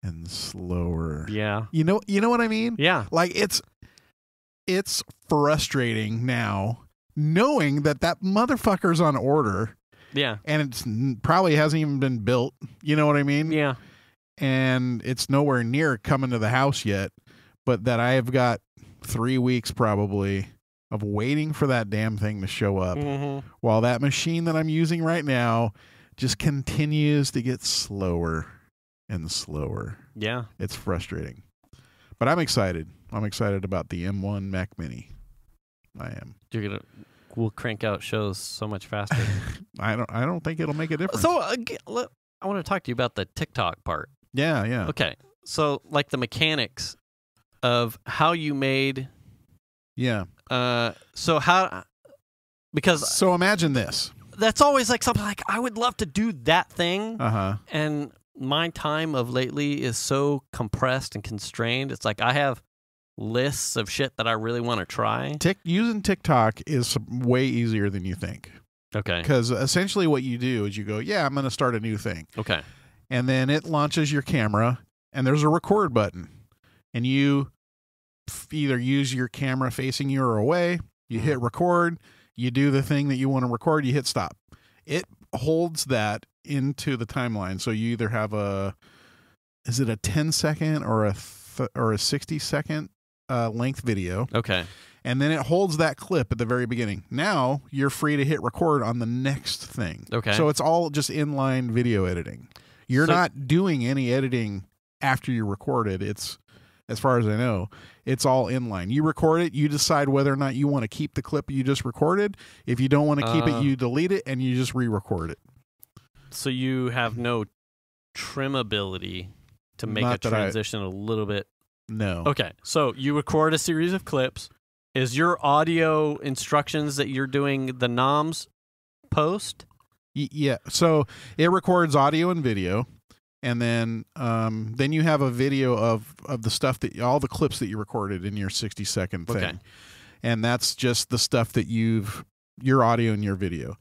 and slower. Yeah. You know what I mean? Yeah. Like it's frustrating now knowing that motherfucker's on order. Yeah. And it's probably hasn't even been built. You know what I mean? Yeah. And it's nowhere near coming to the house yet, but that I have got 3 weeks probably of waiting for that damn thing to show up while that machine that I'm using right now just continues to get slower and slower. Yeah. It's frustrating. But I'm excited. I'm excited about the M1 Mac Mini. I am. We'll crank out shows so much faster. I don't think it'll make a difference. So I want to talk to you about the TikTok part. Yeah. Okay. So like the mechanics of how you made. Yeah. So imagine this. That's always like something like I would love to do that thing. And my time of lately is so compressed and constrained. It's like I have lists of shit that I really want to try. Using TikTok is way easier than you think. Okay. Because essentially what you do is you go, I'm going to start a new thing. Okay. And then it launches your camera, and there's a record button. And you either use your camera facing you or away. You hit record. You do the thing that you want to record. You hit stop. It holds that into the timeline. So you either have is it a 10-second or a 60-second length video? Okay. And then it holds that clip at the very beginning. Now you're free to hit record on the next thing. Okay. So it's all just inline video editing. You're not doing any editing after you record it. It's, as far as I know, it's all inline. You record it, you decide whether or not you want to keep the clip you just recorded. If you don't want to keep it, you delete it and you just re-record it. So you have no trimability to make a transition a little bit. No. Okay. So you record a series of clips. Is your audio instructions that you're doing the noms post? Yeah. So it records audio and video. And then you have a video of the stuff all the clips that you recorded in your 60-second thing. Okay. And that's just the stuff that your audio and your video.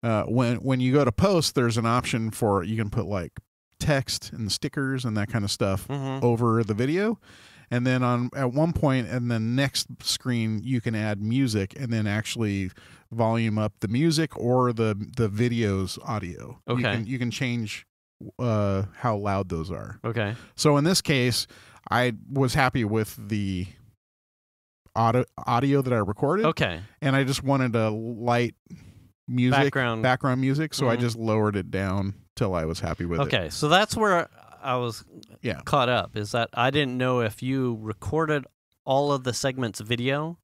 When you go to post, there's an option for, you can put like text and stickers and that kind of stuff over the video. And then at one point in the next screen, you can add music and then actually volume up the music or the video's audio. Okay. You can change how loud those are. Okay. So in this case, I was happy with the audio that I recorded. Okay. And I just wanted a light music, background music, so I just lowered it down till I was happy with it. Okay, so that's where I was caught up, is that I didn't know if you recorded all of the segments video,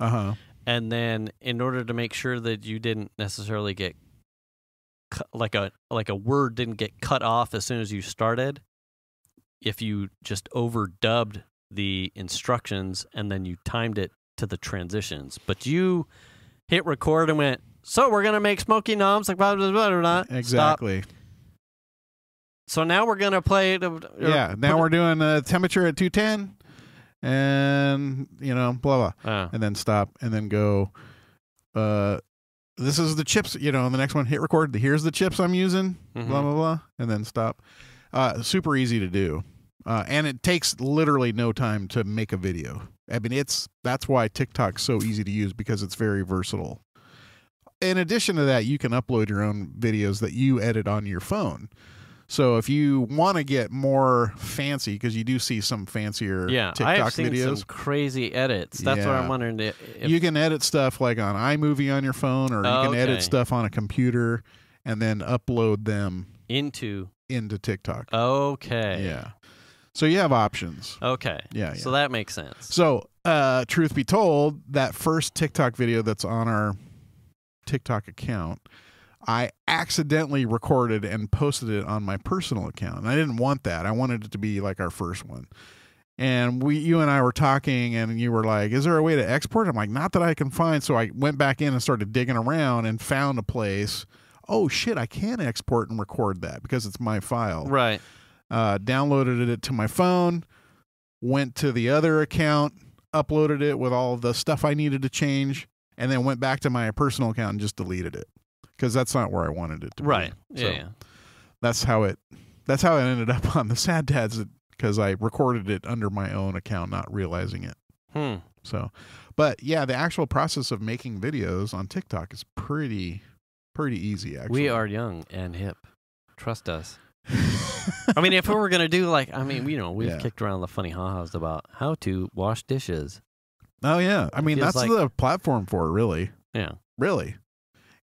and then in order to make sure that you didn't necessarily get like a word didn't get cut off as soon as you started, if you just overdubbed the instructions and then you timed it to the transitions. But you hit record and went, so we're going to make smoky noms, like blah, blah, blah, blah, blah. Exactly. Stop. So now we're going to play. Now we're doing a temperature at 210 and, blah, blah. And then stop and then go, this is the chips, the next one, hit record. Here's the chips I'm using, blah, blah, blah. And then stop. Super easy to do. And it takes literally no time to make a video. I mean, that's why TikTok's so easy to use, because it's very versatile. In addition to that, you can upload your own videos that you edit on your phone. So if you want to get more fancy, because you do see some fancier TikTok I've seen videos. Some crazy edits. That's what I'm wondering. If you can edit stuff like on iMovie on your phone, or you can edit stuff on a computer and then upload them into TikTok. Okay. Yeah. So you have options. Okay. Yeah. So that makes sense. So, truth be told, that first TikTok video that's on our TikTok account, I accidentally recorded and posted it on my personal account. And I didn't want that. I wanted it to be like our first one. And you and I were talking, and you were like, is there a way to export? I'm like, not that I can find. So I went back in and started digging around and found a place. Oh, shit, I can export and record that because it's my file. Right. Downloaded it to my phone, went to the other account, uploaded it with all of the stuff I needed to change, and then went back to my personal account and just deleted it because that's not where I wanted it to be. Right. So Yeah. that's how it ended up on the Sad Dads, because I recorded it under my own account, not realizing it. So, but yeah, the actual process of making videos on TikTok is pretty easy, actually. We are young and hip. Trust us. I mean, if we were going to do we've kicked around the funny ha-has about how to wash dishes. Oh, yeah. I mean, that's the platform for it, really. Yeah. Really.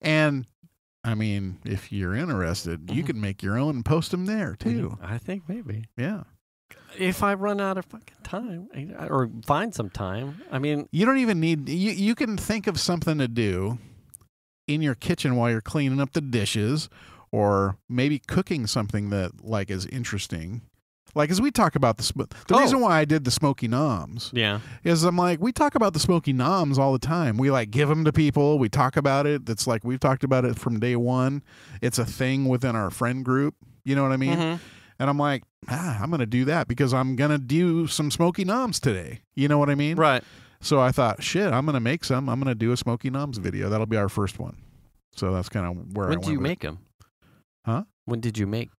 And, I mean, if you're interested, you can make your own and post them there, too. I think maybe. Yeah. If I run out of fucking time or find some time, I mean. You don't even need, you can think of something to do in your kitchen while you're cleaning up the dishes, or maybe cooking something that like is interesting. Like, as we talk about the reason why I did the smoky noms, is I'm like, we talk about the smoky noms all the time. We like give them to people. We talk about it. It's like we've talked about it from day one. It's a thing within our friend group. You know what I mean? And I'm like, I'm going to do that because I'm going to do some smoky noms today. You know what I mean? Right. So I thought, shit, I'm going to make some. I'm going to do a smoky noms video. That'll be our first one. So that's kind of where I went. When did you make them? Huh? When did you make?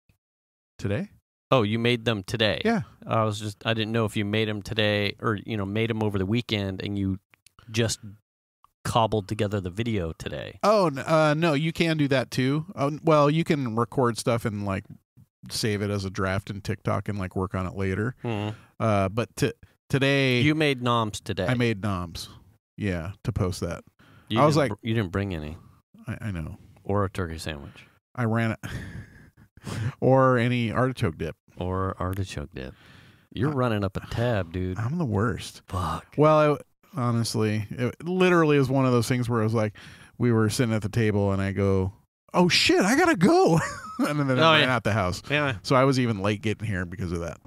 Today? Oh, you made them today? Yeah. I didn't know if you made them today or, made them over the weekend and you just cobbled together the video today. Oh, no, you can do that too. Well, you can record stuff and like save it as a draft in TikTok and like work on it later. But today. You made noms today. I made noms. Yeah, to post that. You didn't bring any. I know. Or a turkey sandwich. I ran it. Or any artichoke dip. Or artichoke dip. You're running up a tab, dude. I'm the worst. Fuck. Well, honestly, it literally is one of those things where it was like, we were sitting at the table and I go, oh shit, I gotta go. And then I ran out the house. Yeah. So I was even late getting here because of that.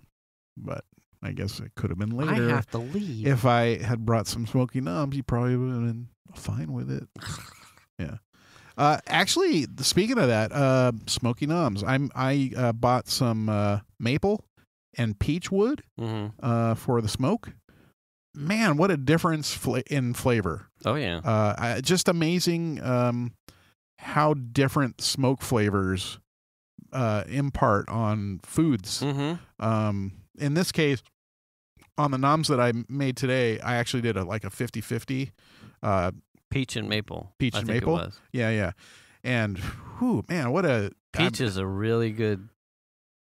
But I guess it could have been later. I have to leave. If I had brought some smoky noms, you probably would have been fine with it. Yeah. Actually, speaking of that, smoky noms, I bought some maple and peach wood for the smoke. Man, what a difference in flavor! Oh yeah, just amazing how different smoke flavors impart on foods. In this case, on the noms that I made today, I actually did a 50-50. Peach and maple. Peach and maple? It was. Yeah. And, whew, man, what a... Peach is a really good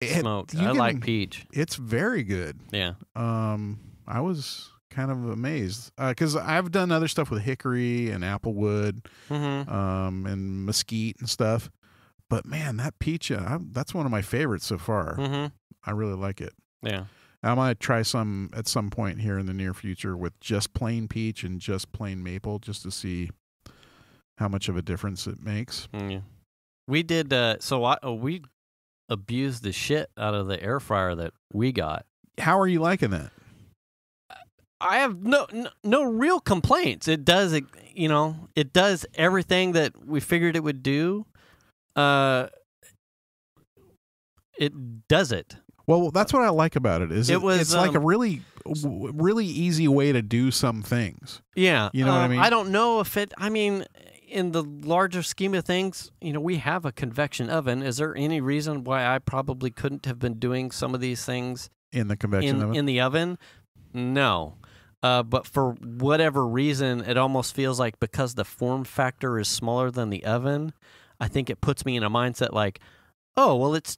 smoke. I like peach. It's very good. Yeah. I was kind of amazed because I've done other stuff with hickory and applewood and mesquite and stuff. But, man, that peach, that's one of my favorites so far. I really like it. Yeah. I might try some at some point here in the near future with just plain peach and just plain maple, just to see how much of a difference it makes. Yeah. We did. We abused the shit out of the air fryer that we got. How are you liking that? I have no real complaints. It does, it does everything that we figured it would do. It does it. Well, that's what I like about it. It's like a really easy way to do some things. Yeah. You know what I mean? I don't know if in the larger scheme of things, we have a convection oven. Is there any reason why I probably couldn't have been doing some of these things in the convection oven? In the oven? No. But for whatever reason, it almost feels like because the form factor is smaller than the oven, I think it puts me in a mindset like, oh, well, it's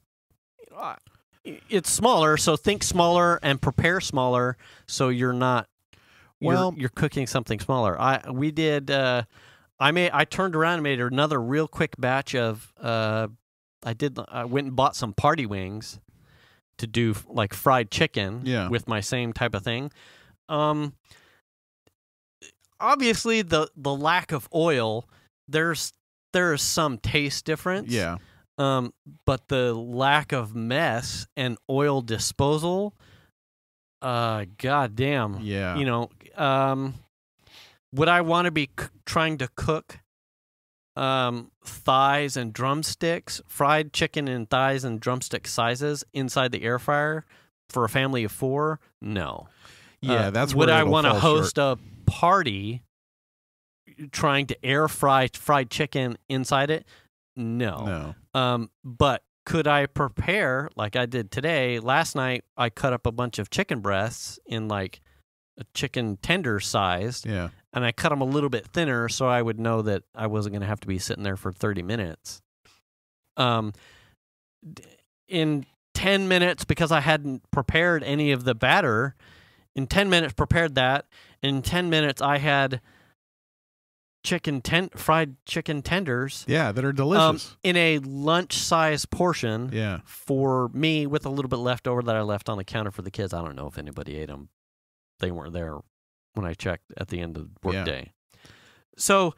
smaller, so think smaller and prepare smaller, so you're not. You're cooking something smaller. We did I turned around and made another real quick batch of. I went and bought some party wings to do like fried chicken. Yeah. With my same type of thing. Obviously, the lack of oil, there is some taste difference. Yeah. But the lack of mess and oil disposal, goddamn. Yeah. You know, would I want to be trying to cook thighs and drumsticks, fried chicken and thighs and drumstick sizes inside the air fryer for a family of 4? No. Yeah, that's would where I it'll want to fall host short. a party trying to air fry fried chicken inside it? No. But could I prepare like I did today? Last night I cut up a bunch of chicken breasts in like a chicken tender sized. Yeah. And I cut them a little bit thinner so I would know that I wasn't going to have to be sitting there for 30 minutes. In 10 minutes, because I hadn't prepared any of the batter, in 10 minutes prepared that. In 10 minutes, I had fried chicken tenders. Yeah, that are delicious. In a lunch-sized portion. Yeah. For me, with a little bit left over that I left on the counter for the kids. I don't know if anybody ate them. They weren't there when I checked at the end of the workday. So,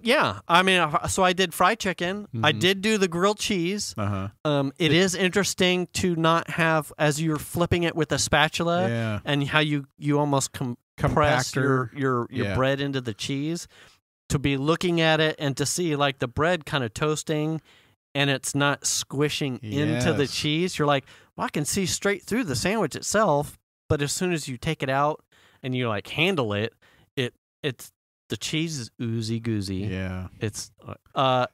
yeah. I mean, so I did fried chicken. Mm-hmm. I did do the grilled cheese. Uh-huh. It is interesting to not have, as you're flipping it with a spatula, and how you almost compress your bread into the cheese, to be looking at it and to see like the bread kind of toasting and it's not squishing into the cheese. You're like, well, I can see straight through the sandwich itself, but as soon as you take it out and you like handle it, it's the cheese is oozy goozy. Yeah, it's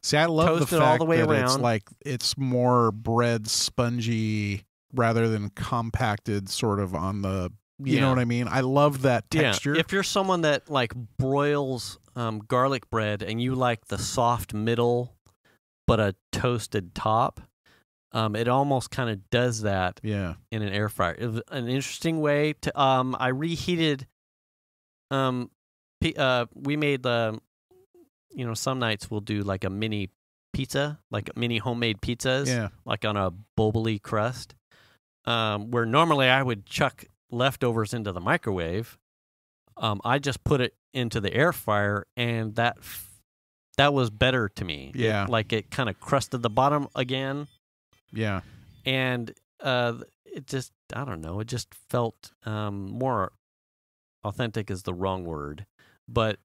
see, I love the fact all the way that around. It's like it's more bread spongy rather than compacted, sort of on the. You know what I mean? I love that texture. Yeah. If you're someone that like broils garlic bread and you like the soft middle but a toasted top, it almost kind of does that. Yeah. In an air fryer. It was an interesting way to. I reheated. We made the. You know, some nights we'll do like a mini pizza, like mini homemade pizzas. Yeah. Like on a bobbly crust. Where normally I would chuck leftovers into the microwave. I just put it into the air fryer, and that was better to me. Yeah. Like it kind of crusted the bottom again. Yeah. And it just, I don't know, it just felt more authentic is the wrong word, but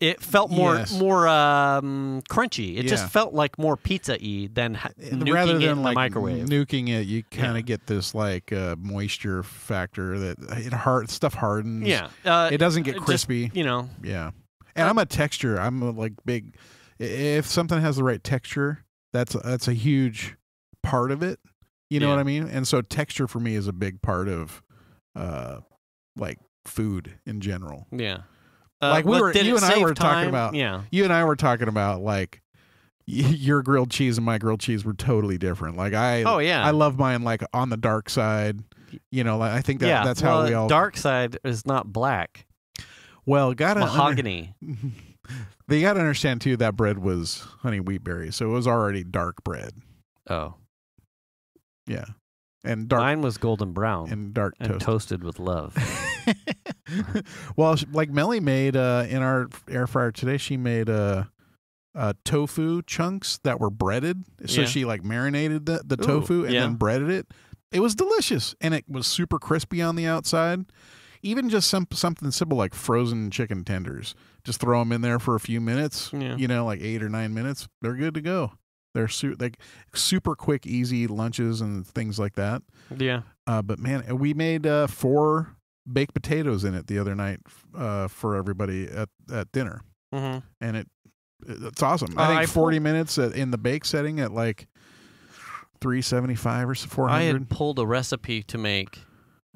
it felt more crunchy. It just felt like more pizza-y than nuking it in the microwave. Nuking it, you kind of get this like moisture factor that stuff hardens. Yeah, it doesn't get crispy. Just, you know. Yeah, and I'm a like big. If something has the right texture, that's a huge part of it. You know what I mean? And so texture for me is a big part of like food in general. Yeah. Like you and I were talking about like your grilled cheese and my grilled cheese were totally different. Like I love mine like on the dark side. You know, like, I think that's how we all. Dark side is not black. Well, mahogany. But you got to understand too that bread was honey wheat berry, so it was already dark bread. Oh, yeah, and dark. Mine was golden brown and dark and toasted with love. Well, like Melly made in our air fryer today, she made tofu chunks that were breaded. So she like marinated the tofu and then breaded it. It was delicious, and it was super crispy on the outside. Even just something simple like frozen chicken tenders. Just throw them in there for a few minutes. Yeah. You know, like 8 or 9 minutes. They're good to go. They're super quick, easy lunches and things like that. Yeah. But man, we made 4 baked potatoes in it the other night for everybody at dinner. Mm-hmm. And it's awesome. I think 40 minutes in the bake setting at like $375 or $400. I had pulled a recipe to make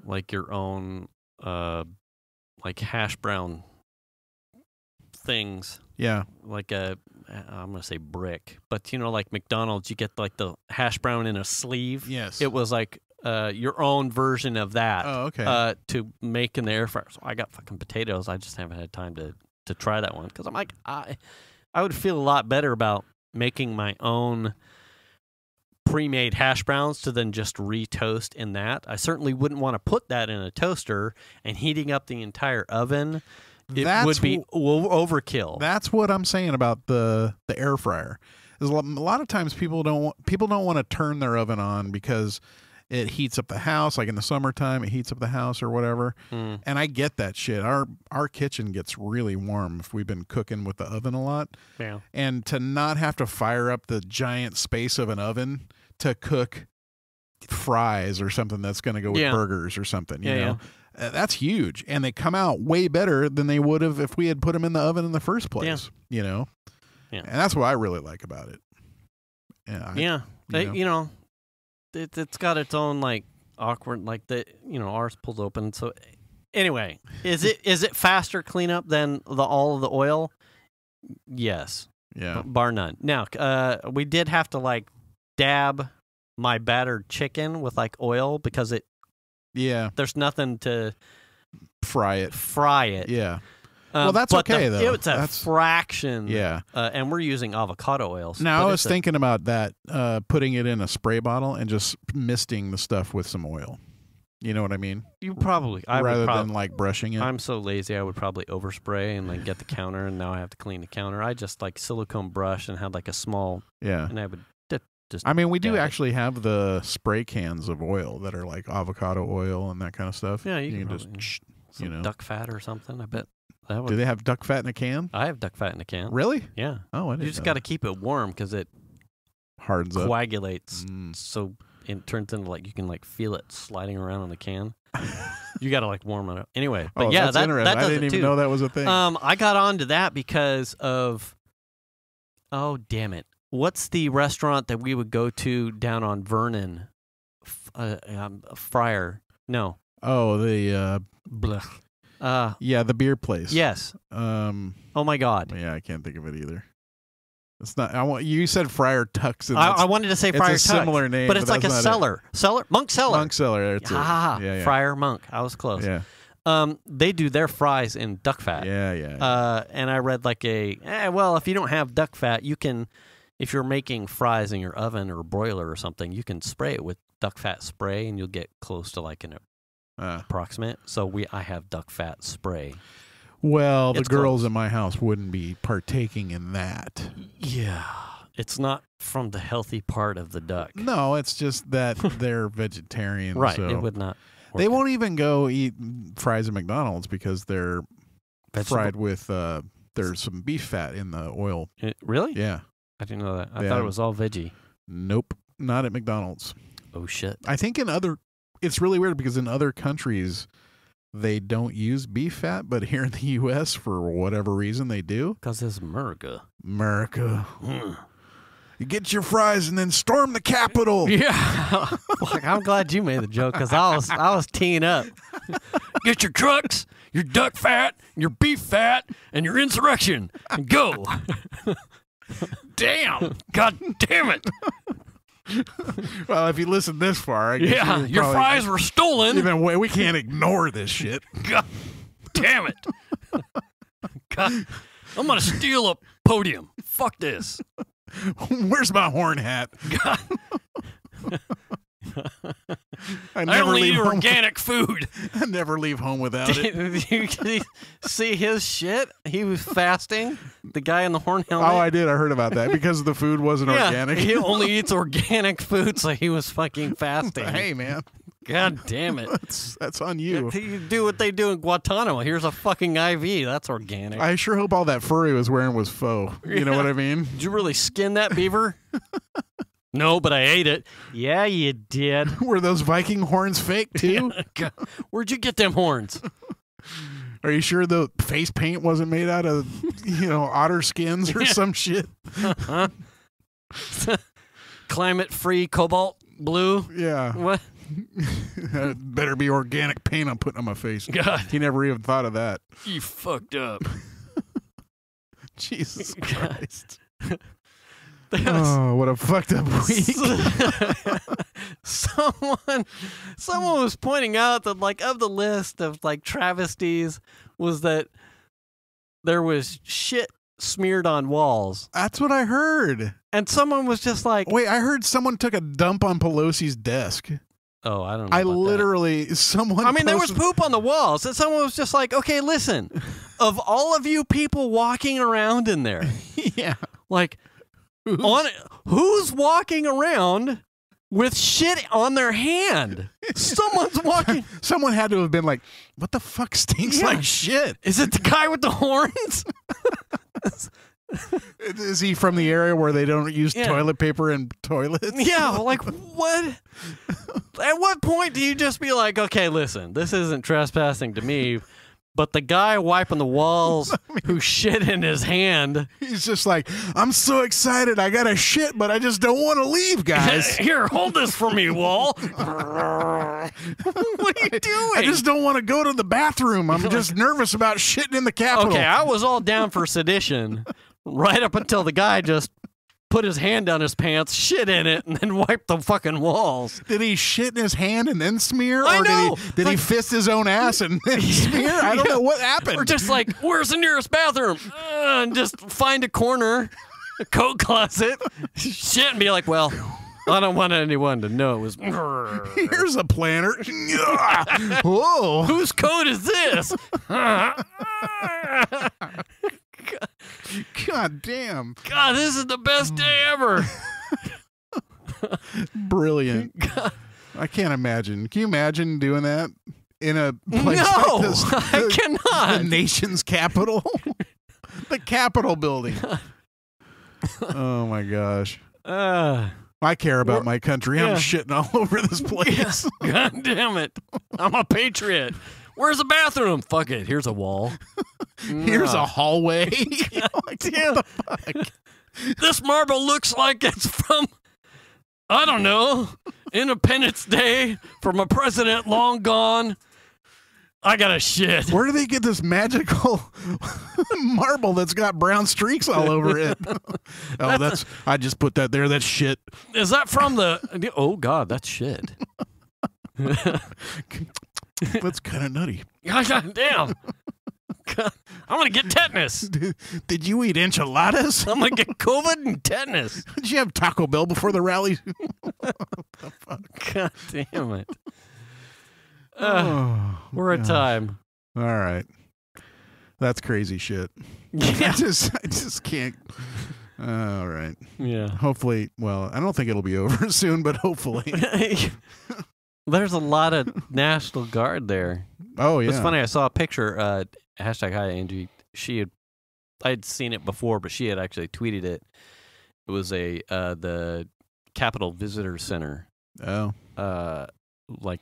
like your own like hash brown things. Yeah. Like I'm going to say brick, but you know, like McDonald's, you get like the hash brown in a sleeve. Yes. It was like your own version of that. Oh, okay. To make in the air fryer. So I got fucking potatoes. I just haven't had time to try that one because I'm like, I would feel a lot better about making my own pre-made hash browns to then just re-toast in that. I certainly wouldn't want to put that in a toaster and heating up the entire oven. It would be overkill. That's what I'm saying about the air fryer. Is a lot of times people don't want to turn their oven on because it heats up the house. Like in the summertime, it heats up the house or whatever. And I get that shit. Our kitchen gets really warm if we've been cooking with the oven a lot. Yeah. And to not have to fire up the giant space of an oven to cook fries or something that's going to go with burgers or something, you know. That's huge, and they come out way better than they would have if we had put them in the oven in the first place. You know, and that's what I really like about it. It's got its own like awkward, like ours pulls open. So anyway, is it faster cleanup than all of the oil? Yes, bar none. Now we did have to like dab my battered chicken with like oil because there's nothing to fry it. Yeah. Well, that's okay though. It's a fraction. Yeah. And we're using avocado oil. Now I was thinking about that, putting it in a spray bottle and just misting the stuff with some oil. You know what I mean? Rather than like brushing it. I'm so lazy. I would probably overspray and then get the counter, and now I have to clean the counter. I just like silicone brush and had like a small. Yeah. And I would. We do actually have the spray cans of oil that are like avocado oil and that kind of stuff. Yeah, you can just, duck fat or something. I bet that would. Do they have duck fat in a can? I have duck fat in a can. Really? Yeah. Oh, I didn't. You just got to keep it warm because it hardens up, coagulates, so it turns into like you can like feel it sliding around in the can. You got to like warm it up. Anyway, but that's interesting. That does I didn't even too. know that was a thing. I got onto that because of. Oh damn it. What's the restaurant that we would go to down on Vernon? Friar. No. Oh, the... the beer place. Yes. Oh, my God. Yeah, I can't think of it either. It's not... You said Friar Tuck's. I wanted to say Friar Tuck's. It's a similar name, but it's like a cellar. Monk Cellar. Monk Cellar. That's it. Friar Monk. I was close. Yeah. They do their fries in duck fat. Yeah. And I read like if you don't have duck fat, you can... If you're making fries in your oven or broiler or something, you can spray it with duck fat spray, and you'll get close to like an approximate. So I have duck fat spray. Well, the girls in my house wouldn't be partaking in that. Yeah. It's not from the healthy part of the duck. No, it's just that they're vegetarian. Right. So it would not. They won't even go eat fries at McDonald's because they're fried with there's some beef fat in the oil. Really? Yeah. I didn't know that. I thought it was all veggie. Nope. Not at McDonald's. Oh, shit. I think it's really weird because in other countries, they don't use beef fat, but here in the U.S., for whatever reason, they do. Because it's America. You get your fries and then storm the Capitol. Yeah. I'm glad you made the joke because I was teeing up. Get your trucks, your duck fat, your beef fat, and your insurrection, and go. Damn! God damn it! Well, if you listen this far, I guess your fries were stolen. We can't ignore this shit. God damn it! God, I'm gonna steal a podium. Fuck this. Where's my horn hat? God. I only eat organic food. I never leave home without it. Did you see his shit? He was fasting. The guy in the horn helmet. Oh, I did. I heard about that because the food wasn't organic. He only eats organic food, so he was fucking fasting. Hey, man. God damn it. That's on you. You do what they do in Guantanamo. Here's a fucking IV. That's organic. I sure hope all that fur he was wearing was faux. You know what I mean? Did you really skin that beaver? No, but I ate it. Yeah, you did. Were those Viking horns fake, too? Where'd you get them horns? Are you sure the face paint wasn't made out of, otter skins or some shit? Climate-free cobalt blue? Yeah. What? Better be organic paint I'm putting on my face. God. He never even thought of that. You fucked up. Jesus Christ. Oh, what a fucked up week. Someone was pointing out that, like, of the list of, like, travesties was that there was shit smeared on walls. That's what I heard. And someone was just like... Wait, I heard someone took a dump on Pelosi's desk. Oh, I don't know. I literally... Someone I mean, there was poop on the walls. And someone was just like, okay, listen. Of all of you people walking around in there... Yeah. Like, who's walking around with shit on their hand? Someone's walking... Someone had to have been like, what the fuck stinks like shit? Is it the guy with the horns? Is he from the area where they don't use toilet paper in toilets? Yeah, like, what? At what point do you just be like, okay, listen, this isn't trespassing to me, but the guy wiping the walls who shit in his hand. He's just like, I'm so excited. I got to shit, but I just don't want to leave, guys. Here, hold this for me, wall. What are you doing? I just don't want to go to the bathroom. I'm just nervous about shitting in the Capitol. Okay, I was all down for sedition right up until the guy just put his hand down his pants, shit in it, and then wiped the fucking walls. Did he shit in his hand and then smear? I or know. Did he fist his own ass and then smear? I don't know what happened. Or just like, where's the nearest bathroom? And just find a corner, a coat closet, shit, and be like, well, I don't want anyone to know it was... Here's a planter. Whoa. Whose coat is this? God damn. God, this is the best day ever. Brilliant. God. I can't imagine. Can you imagine doing that in a place no, like this? I cannot. The nation's capital? The Capitol building. Oh, my gosh. I care about my country. I'm shitting all over this place. God damn it. I'm a patriot. Where's the bathroom? Fuck it. Here's a wall. Here's a hallway. Like, what the fuck? This marble looks like it's from, I don't know, Independence Day from a president long gone. I got a shit. Where do they get this magical marble that's got brown streaks all over it? I just put that there. That's shit. Is that from the, oh God, that's shit. That's kind of nutty. God damn. God, I'm going to get tetanus. Did you eat enchiladas? I'm going to get COVID and tetanus. Did you have Taco Bell before the rally? God damn it. We're at gosh. time. All right. That's crazy shit. Yeah. I just can't. All right. Yeah. Hopefully, well, I don't think it'll be over soon, but hopefully. There's a lot of National Guard there. Oh, yeah. It's funny. I saw a picture, hashtag hi, Angie. I'd seen it before, but she had actually tweeted it. It was the Capitol Visitor Center. Oh. Like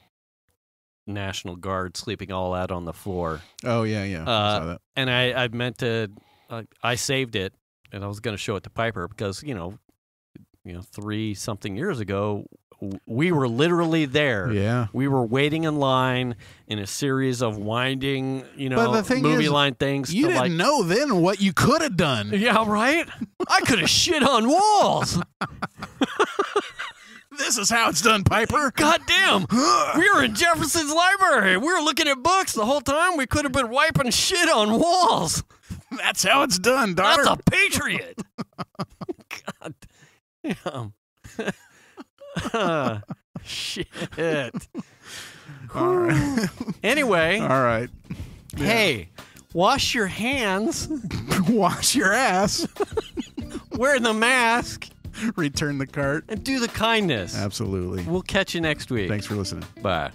National Guard sleeping all out on the floor. Oh, yeah, yeah. I saw that. And I meant to, I saved it, and I was going to show it to Piper because, 3-something years ago, we were literally there. Yeah. We were waiting in line in a series of winding, but the thing movie is, line things. You didn't know then what you could have done. Yeah, right? I could have shit on walls. This is how it's done, Piper. God damn. We were in Jefferson's library. We were looking at books the whole time. We could have been wiping shit on walls. That's how it's done, daughter. That's a patriot. God damn. Shit. All right. Anyway. All right. Yeah. Hey, wash your hands. Wash your ass. Wear the mask. Return the cart. And do the kindness. Absolutely. We'll catch you next week. Thanks for listening. Bye.